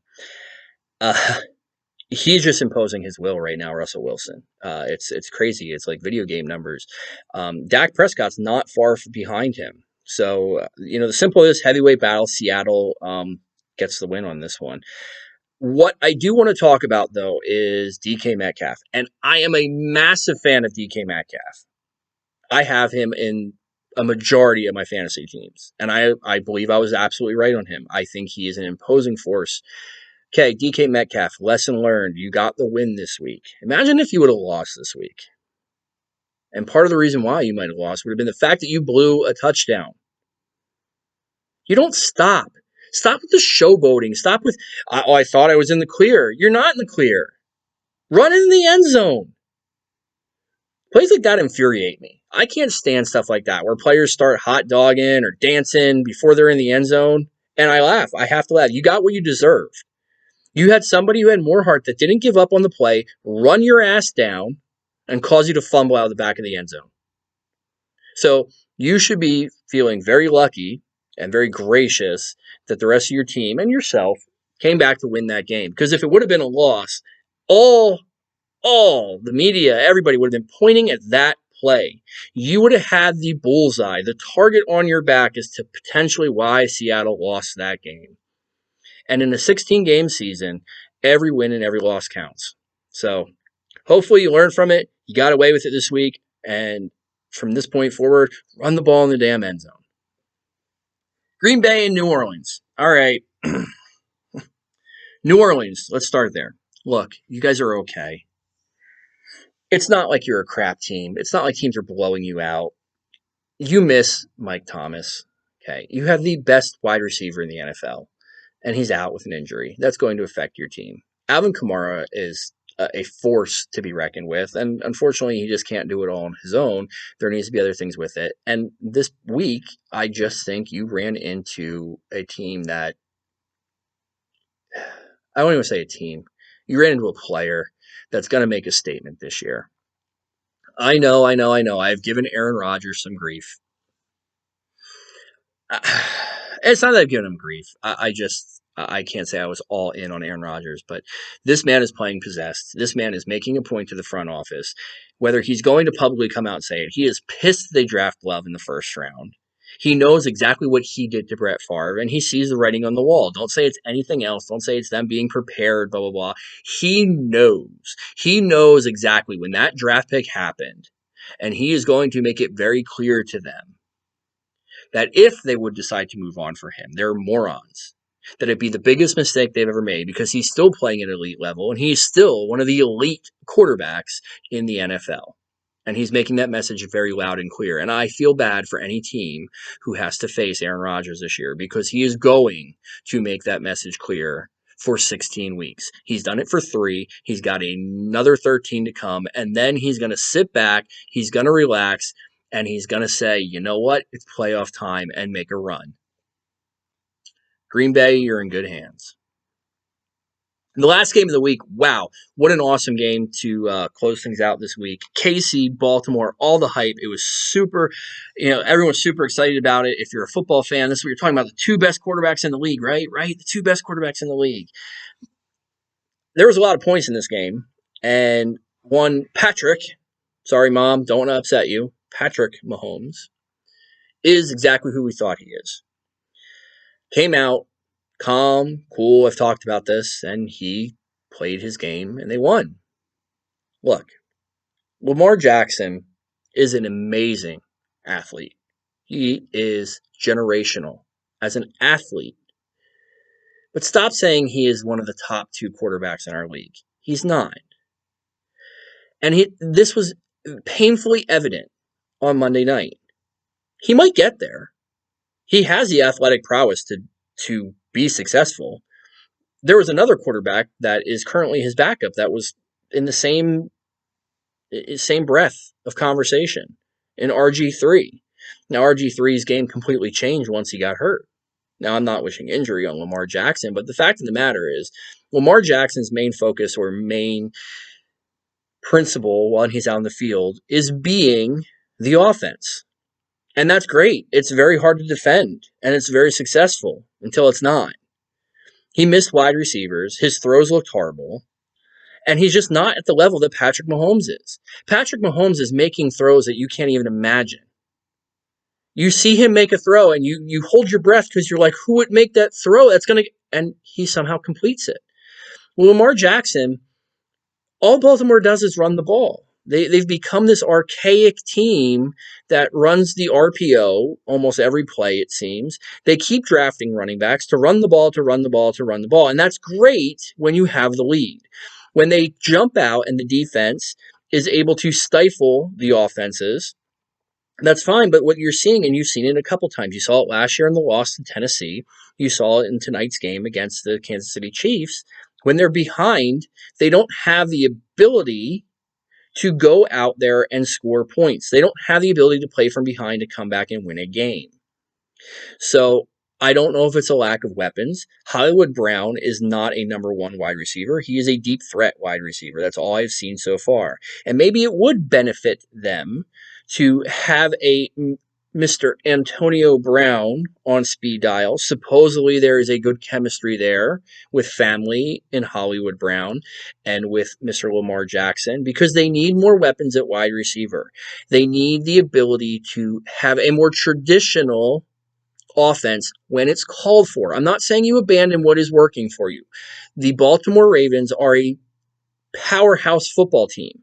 He's just imposing his will right now, Russell Wilson. It's crazy. It's like video game numbers. Dak Prescott's not far behind him. So, the simplest heavyweight battle, Seattle gets the win on this one. What I do want to talk about, though, is DK Metcalf. And I am a massive fan of DK Metcalf. I have him in a majority of my fantasy teams. And I believe I was absolutely right on him. I think he is an imposing force. Okay, DK Metcalf, lesson learned. You got the win this week. Imagine if you would have lost this week. And part of the reason why you might have lost would have been the fact that you blew a touchdown. You don't stop. Stop with the showboating. Stop with, I thought I was in the clear. You're not in the clear. Run in the end zone. Plays like that infuriate me. I can't stand stuff like that where players start hot dogging or dancing before they're in the end zone. And I laugh. I have to laugh. You got what you deserve. You had somebody who had more heart that didn't give up on the play, run your ass down, and cause you to fumble out of the back of the end zone. So you should be feeling very lucky and very gracious that the rest of your team and yourself came back to win that game. Because if it would have been a loss, all the media, everybody would have been pointing at that play. You would have had the bullseye, the target on your back as to potentially why Seattle lost that game. And in a 16-game season, every win and every loss counts. So hopefully you learn from it. You got away with it this week. And from this point forward, run the ball in the damn end zone. Green Bay and New Orleans. All right. New Orleans, let's start there. Look, you guys are okay. It's not like you're a crap team. It's not like teams are blowing you out. You miss Mike Thomas. Okay. You have the best wide receiver in the NFL, and he's out with an injury. That's going to affect your team. Alvin Kamara is a force to be reckoned with, and unfortunately, he just can't do it all on his own. There needs to be other things with it. And this week, I just think you ran into a team that I don't even say a team. You ran into a player that's going to make a statement this year. I know. I've given Aaron Rodgers some grief. It's not that I've given him grief. I can't say I was all in on Aaron Rodgers, but this man is playing possessed. This man is making a point to the front office. Whether he's going to publicly come out and say it, he is pissed they draft Love in the first round. He knows exactly what he did to Brett Favre, and he sees the writing on the wall. Don't say it's anything else. Don't say it's them being prepared, blah, blah, blah. He knows. He knows exactly when that draft pick happened, and he is going to make it very clear to them that if they would decide to move on for him, they're morons. That it'd be the biggest mistake they've ever made because he's still playing at elite level and he's still one of the elite quarterbacks in the NFL. And he's making that message very loud and clear. And I feel bad for any team who has to face Aaron Rodgers this year because he is going to make that message clear for 16 weeks. He's done it for 3. He's got another 13 to come. And then he's going to sit back. He's going to relax. And he's going to say, you know what? It's playoff time and make a run. Green Bay, you're in good hands. And the last game of the week, wow, what an awesome game to close things out this week. KC, Baltimore, all the hype. It was super, everyone's super excited about it. If you're a football fan, this is what you're talking about, the 2 best quarterbacks in the league, right? The 2 best quarterbacks in the league. There was a lot of points in this game. And one, Patrick, sorry, Mom, don't want to upset you, Patrick Mahomes is exactly who we thought he is. Came out calm, cool, I've talked about this, and he played his game and they won. Look, Lamar Jackson is an amazing athlete. He is generational as an athlete. But stop saying he is one of the top 2 quarterbacks in our league. He's not. And this was painfully evident on Monday night. He might get there. He has the athletic prowess to be successful. There was another quarterback that is currently his backup that was in the same breath of conversation in RG3. Now, RG3's game completely changed once he got hurt. Now, I'm not wishing injury on Lamar Jackson, but the fact of the matter is Lamar Jackson's main focus or main principle while he's out on the field is being the offense. And that's great. It's very hard to defend, and it's very successful until it's not. He missed wide receivers. His throws looked horrible. And he's just not at the level that Patrick Mahomes is. Patrick Mahomes is making throws that you can't even imagine. You see him make a throw, and you hold your breath because you're like, who would make that throw? And he somehow completes it. Well, Lamar Jackson, all Baltimore does is run the ball. They've become this archaic team that runs the RPO almost every play, it seems. They keep drafting running backs to run the ball, to run the ball, to run the ball. And that's great when you have the lead. When they jump out and the defense is able to stifle the offenses, that's fine. But what you're seeing, and you've seen it a couple times, you saw it last year in the loss to Tennessee. You saw it in tonight's game against the Kansas City Chiefs. When they're behind, they don't have the ability to go out there and score points. They don't have the ability to play from behind to come back and win a game. So I don't know if it's a lack of weapons. Hollywood Brown is not a number one wide receiver. He is a deep threat wide receiver. That's all I've seen so far. And maybe it would benefit them to have a Mr. Antonio Brown on speed dial. Supposedly there is a good chemistry there with family in Hollywood Brown and with Mr. Lamar Jackson, because they need more weapons at wide receiver. They need the ability to have a more traditional offense when it's called for. I'm not saying you abandon what is working for you. The Baltimore Ravens are a powerhouse football team.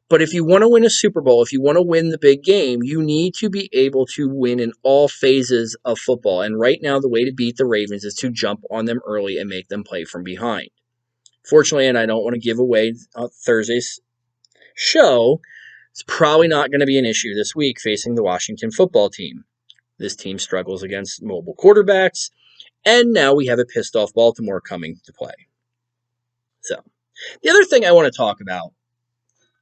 But if you want to win a Super Bowl, if you want to win the big game, you need to be able to win in all phases of football. And right now, the way to beat the Ravens is to jump on them early and make them play from behind. Fortunately, and I don't want to give away Thursday's show, it's probably not going to be an issue this week facing the Washington football team. This team struggles against mobile quarterbacks, and now we have a pissed off Baltimore coming to play. So, the other thing I want to talk about,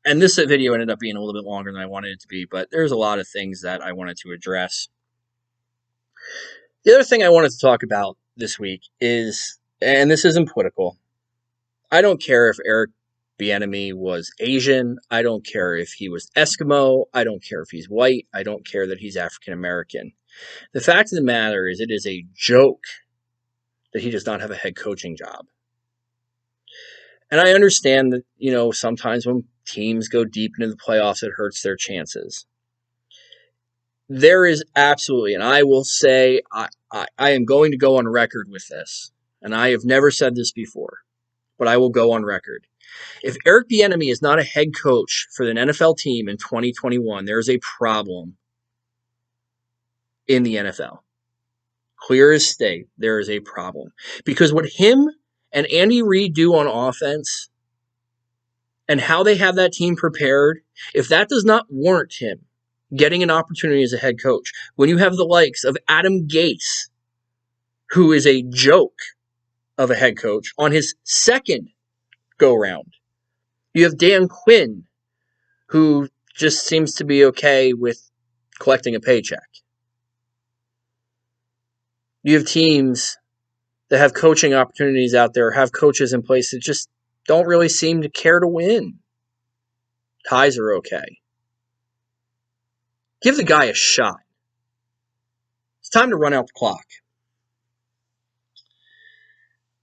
and this video ended up being a little bit longer than I wanted it to be, but there's a lot of things that I wanted to address. The other thing I wanted to talk about this week is, and this isn't political, I don't care if Eric Bieniemy was Asian. I don't care if he was Eskimo. I don't care if he's white. I don't care that he's African American. The fact of the matter is, it is a joke that he does not have a head coaching job. And I understand that, sometimes when teams go deep into the playoffs, it hurts their chances. There is absolutely, and I will say, I am going to go on record with this, and I have never said this before, but I will go on record. If Eric Bieniemy is not a head coach for an NFL team in 2021, there is a problem in the NFL. Clear as day, there is a problem. Because what him and Andy Reid do on offense and how they have that team prepared, if that does not warrant him getting an opportunity as a head coach, when you have the likes of Adam Gase, who is a joke of a head coach on his second go-round, you have Dan Quinn, who just seems to be okay with collecting a paycheck. You have teams that have coaching opportunities out there, have coaches in place that just don't really seem to care to win. Ties are okay. Give the guy a shot. It's time to run out the clock.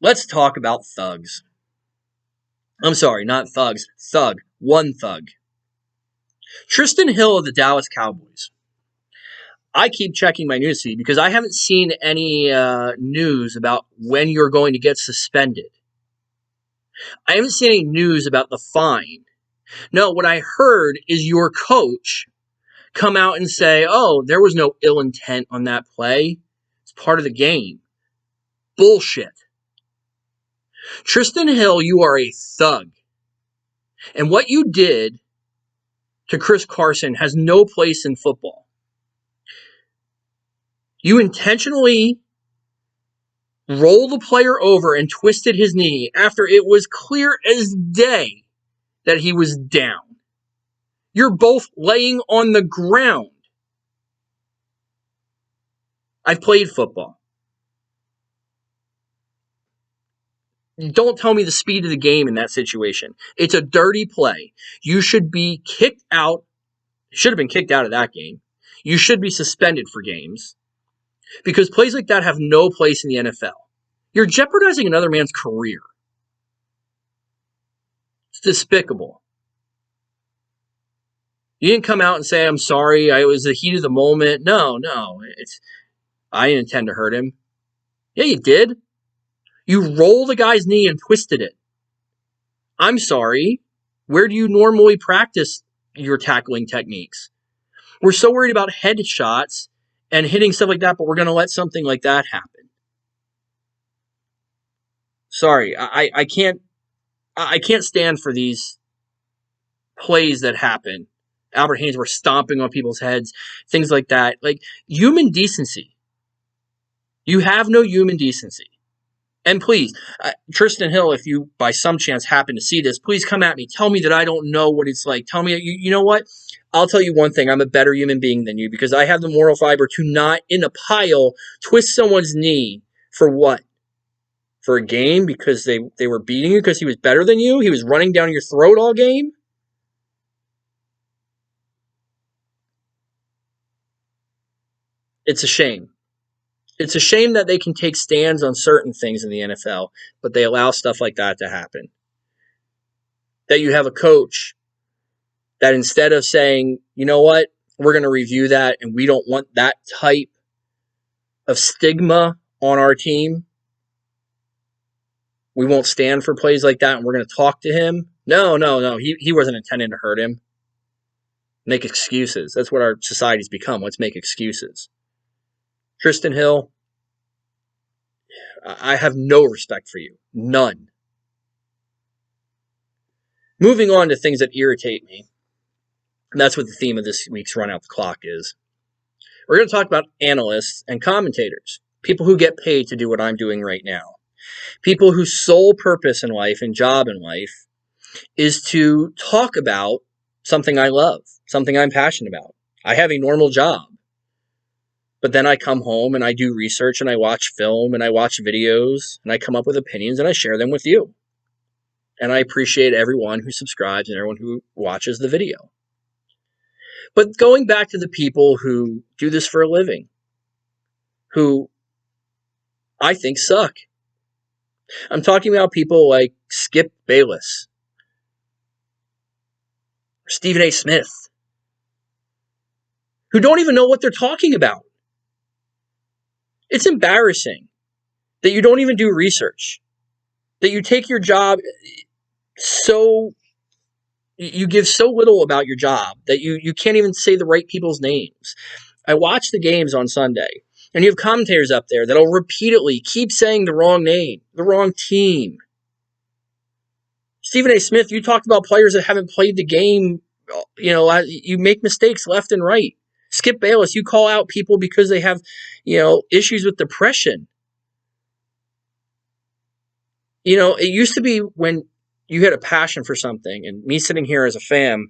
Let's talk about thugs. I'm sorry, not thugs. Thug. One thug. Trysten Hill of the Dallas Cowboys. I keep checking my newsfeed because I haven't seen any news about when you're going to get suspended. I haven't seen any news about the fine. No, what I heard is your coach come out and say, oh, there was no ill intent on that play. It's part of the game. Bullshit. Trysten Hill, you are a thug. And what you did to Chris Carson has no place in football. You intentionally rolled the player over and twisted his knee after it was clear as day that he was down. You're both laying on the ground. I've played football. Don't tell me the speed of the game in that situation. It's a dirty play. You should be kicked out. Should have been kicked out of that game. You should be suspended for games. Because plays like that have no place in the NFL. You're jeopardizing another man's career. It's despicable. You didn't come out and say, I'm sorry, it was the heat of the moment. No. I didn't intend to hurt him. Yeah, you did. You rolled the guy's knee and twisted it. I'm sorry. Where do you normally practice your tackling techniques? We're so worried about headshots and hitting stuff like that, but we're going to let something like that happen. Sorry, I can't stand for these plays that happen. Albert Haynesworth stomping on people's heads, things like that. Like, human decency. You have no human decency. And please, Tristan Hill, if you by some chance happen to see this, please come at me. Tell me that I don't know what it's like. Tell me, you know what? I'll tell you one thing. I'm a better human being than you because I have the moral fiber to not, in a pile, twist someone's knee for what? For a game because they were beating you because he was better than you? He was running down your throat all game? It's a shame. It's a shame that they can take stands on certain things in the NFL, but they allow stuff like that to happen. That you have a coach that instead of saying, you know what, we're going to review that and we don't want that type of stigma on our team, we won't stand for plays like that and we're going to talk to him. No. He wasn't intending to hurt him. Make excuses. That's what our society's become. Let's make excuses. Tristan Hill, I have no respect for you. None. Moving on to things that irritate me. And that's what the theme of this week's Run Out the Clock is. We're going to talk about analysts and commentators. People who get paid to do what I'm doing right now. People whose sole purpose in life and job in life is to talk about something I love, something I'm passionate about. I have a normal job. But then I come home and I do research and I watch film and I watch videos and I come up with opinions and I share them with you. And I appreciate everyone who subscribes and everyone who watches the video. But going back to the people who do this for a living, who I think suck. I'm talking about people like Skip Bayless, Stephen A. Smith, who don't even know what they're talking about. It's embarrassing that you don't even do research, that you take your job you give so little about your job that you can't even say the right people's names. I watch the games on Sunday, and you have commentators up there that'll repeatedly keep saying the wrong name, the wrong team. Stephen A. Smith, you talked about players that haven't played the game. You make mistakes left and right. Skip Bayless, you call out people because they have, issues with depression. It used to be when you had a passion for something, and me sitting here as a fan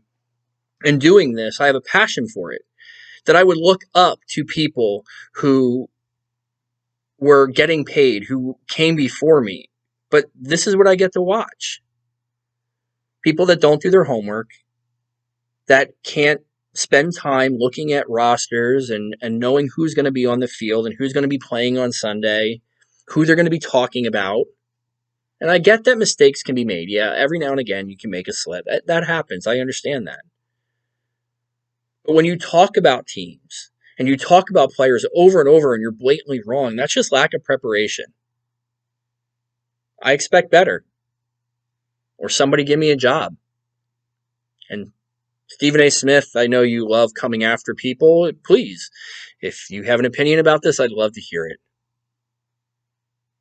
and doing this, I have a passion for it, that I would look up to people who were getting paid, who came before me. But this is what I get to watch. People that don't do their homework, that can't spend time looking at rosters and knowing who's going to be on the field and who's going to be playing on Sunday, who they're going to be talking about. And I get that mistakes can be made. Yeah, every now and again you can make a slip. That happens. I understand that. But when you talk about teams and you talk about players over and over and you're blatantly wrong, that's just lack of preparation. I expect better. Or somebody give me a job. And Stephen A. Smith, I know you love coming after people. Please, if you have an opinion about this, I'd love to hear it.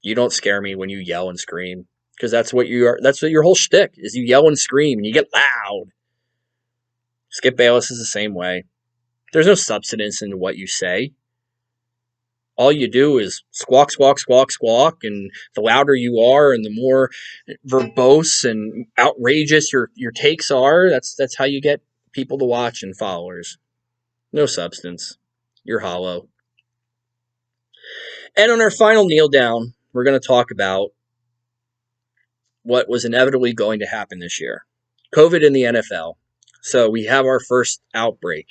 You don't scare me when you yell and scream, because that's what you are. That's what your whole shtick is. You yell and scream and you get loud. Skip Bayless is the same way. There's no substance in what you say. All you do is squawk, squawk, squawk, squawk, and the louder you are and the more verbose and outrageous your takes are, that's how you get people to watch and followers. No substance. You're hollow. And on our final kneel down, we're going to talk about what was inevitably going to happen this year. COVID in the NFL. So we have our first outbreak.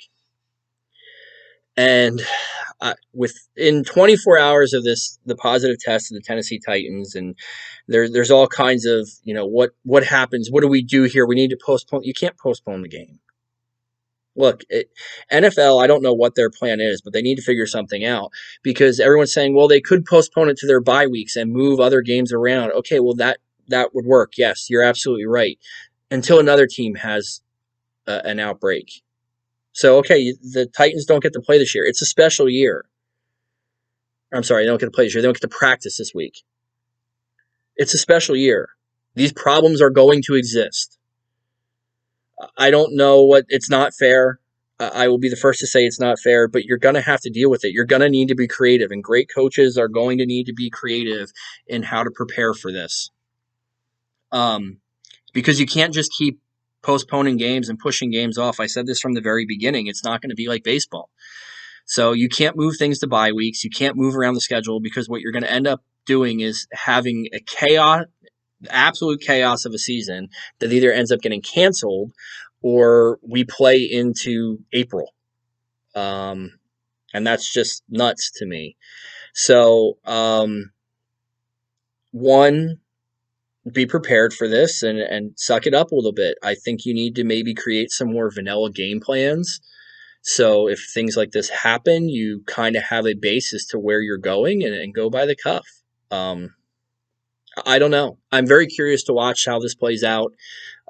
And within 24 hours of the positive test of the Tennessee Titans, and there's all kinds of, what happens? What do we do here? We need to postpone. You can't postpone the game. Look, NFL, I don't know what their plan is, but they need to figure something out, because everyone's saying, well, they could postpone it to their bye weeks and move other games around. Okay, well, that would work. Yes, you're absolutely right. Until another team has an outbreak. So, okay, the Titans don't get to play this year. It's a special year. I'm sorry, they don't get to play this year. They don't get to practice this week. It's a special year. These problems are going to exist. I don't know it's not fair. I will be the first to say it's not fair, but you're going to have to deal with it. You're going to need to be creative, and great coaches are going to need to be creative in how to prepare for this. Because you can't just keep postponing games and pushing games off. I said this from the very beginning. It's not going to be like baseball. So you can't move things to bye weeks. You can't move around the schedule, because what you're going to end up doing is having a chaos, absolute chaos of a season that either ends up getting canceled or we play into April. And that's just nuts to me. So, one, be prepared for this and suck it up a little bit. I think you need to maybe create some more vanilla game plans. So if things like this happen, you kind of have a basis to where you're going and go by the cuff. I don't know. I'm very curious to watch how this plays out.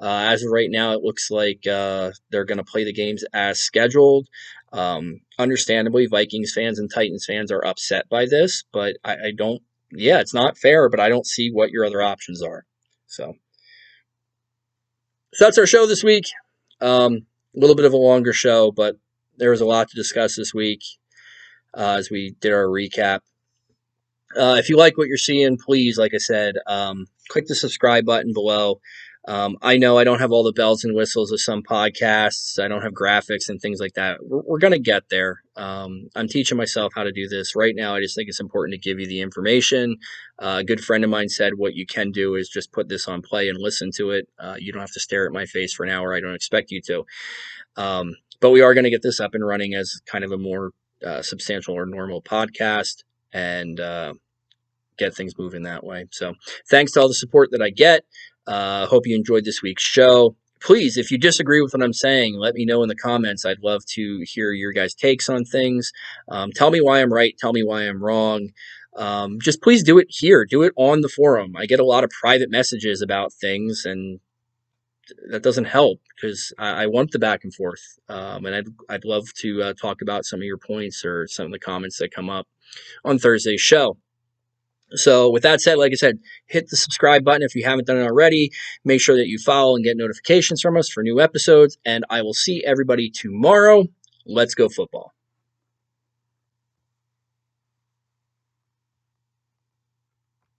As of right now, it looks like they're going to play the games as scheduled. Understandably, Vikings fans and Titans fans are upset by this, but I don't. Yeah, it's not fair, but I don't see what your other options are. So that's our show this week. A little bit of a longer show, but there was a lot to discuss this week as we did our recap. If you like what you're seeing, please, like I said, click the subscribe button below. I know I don't have all the bells and whistles of some podcasts. I don't have graphics and things like that. We're going to get there. I'm teaching myself how to do this. Right now, I just think it's important to give you the information. A good friend of mine said what you can do is just put this on play and listen to it. You don't have to stare at my face for an hour. I don't expect you to. But we are going to get this up and running as kind of a more substantial or normal podcast and get things moving that way. So thanks to all the support that I get. Hope you enjoyed this week's show. Please, if you disagree with what I'm saying, let me know in the comments. I'd love to hear your guys' takes on things. Tell me why I'm right. Tell me why I'm wrong. Just please do it here. Do it on the forum. I get a lot of private messages about things, and that doesn't help because I want the back and forth. And I'd love to talk about some of your points or some of the comments that come up on Thursday's show. So with that said, like I said, hit the subscribe button if you haven't done it already. Make sure that you follow and get notifications from us for new episodes. And I will see everybody tomorrow. Let's go football.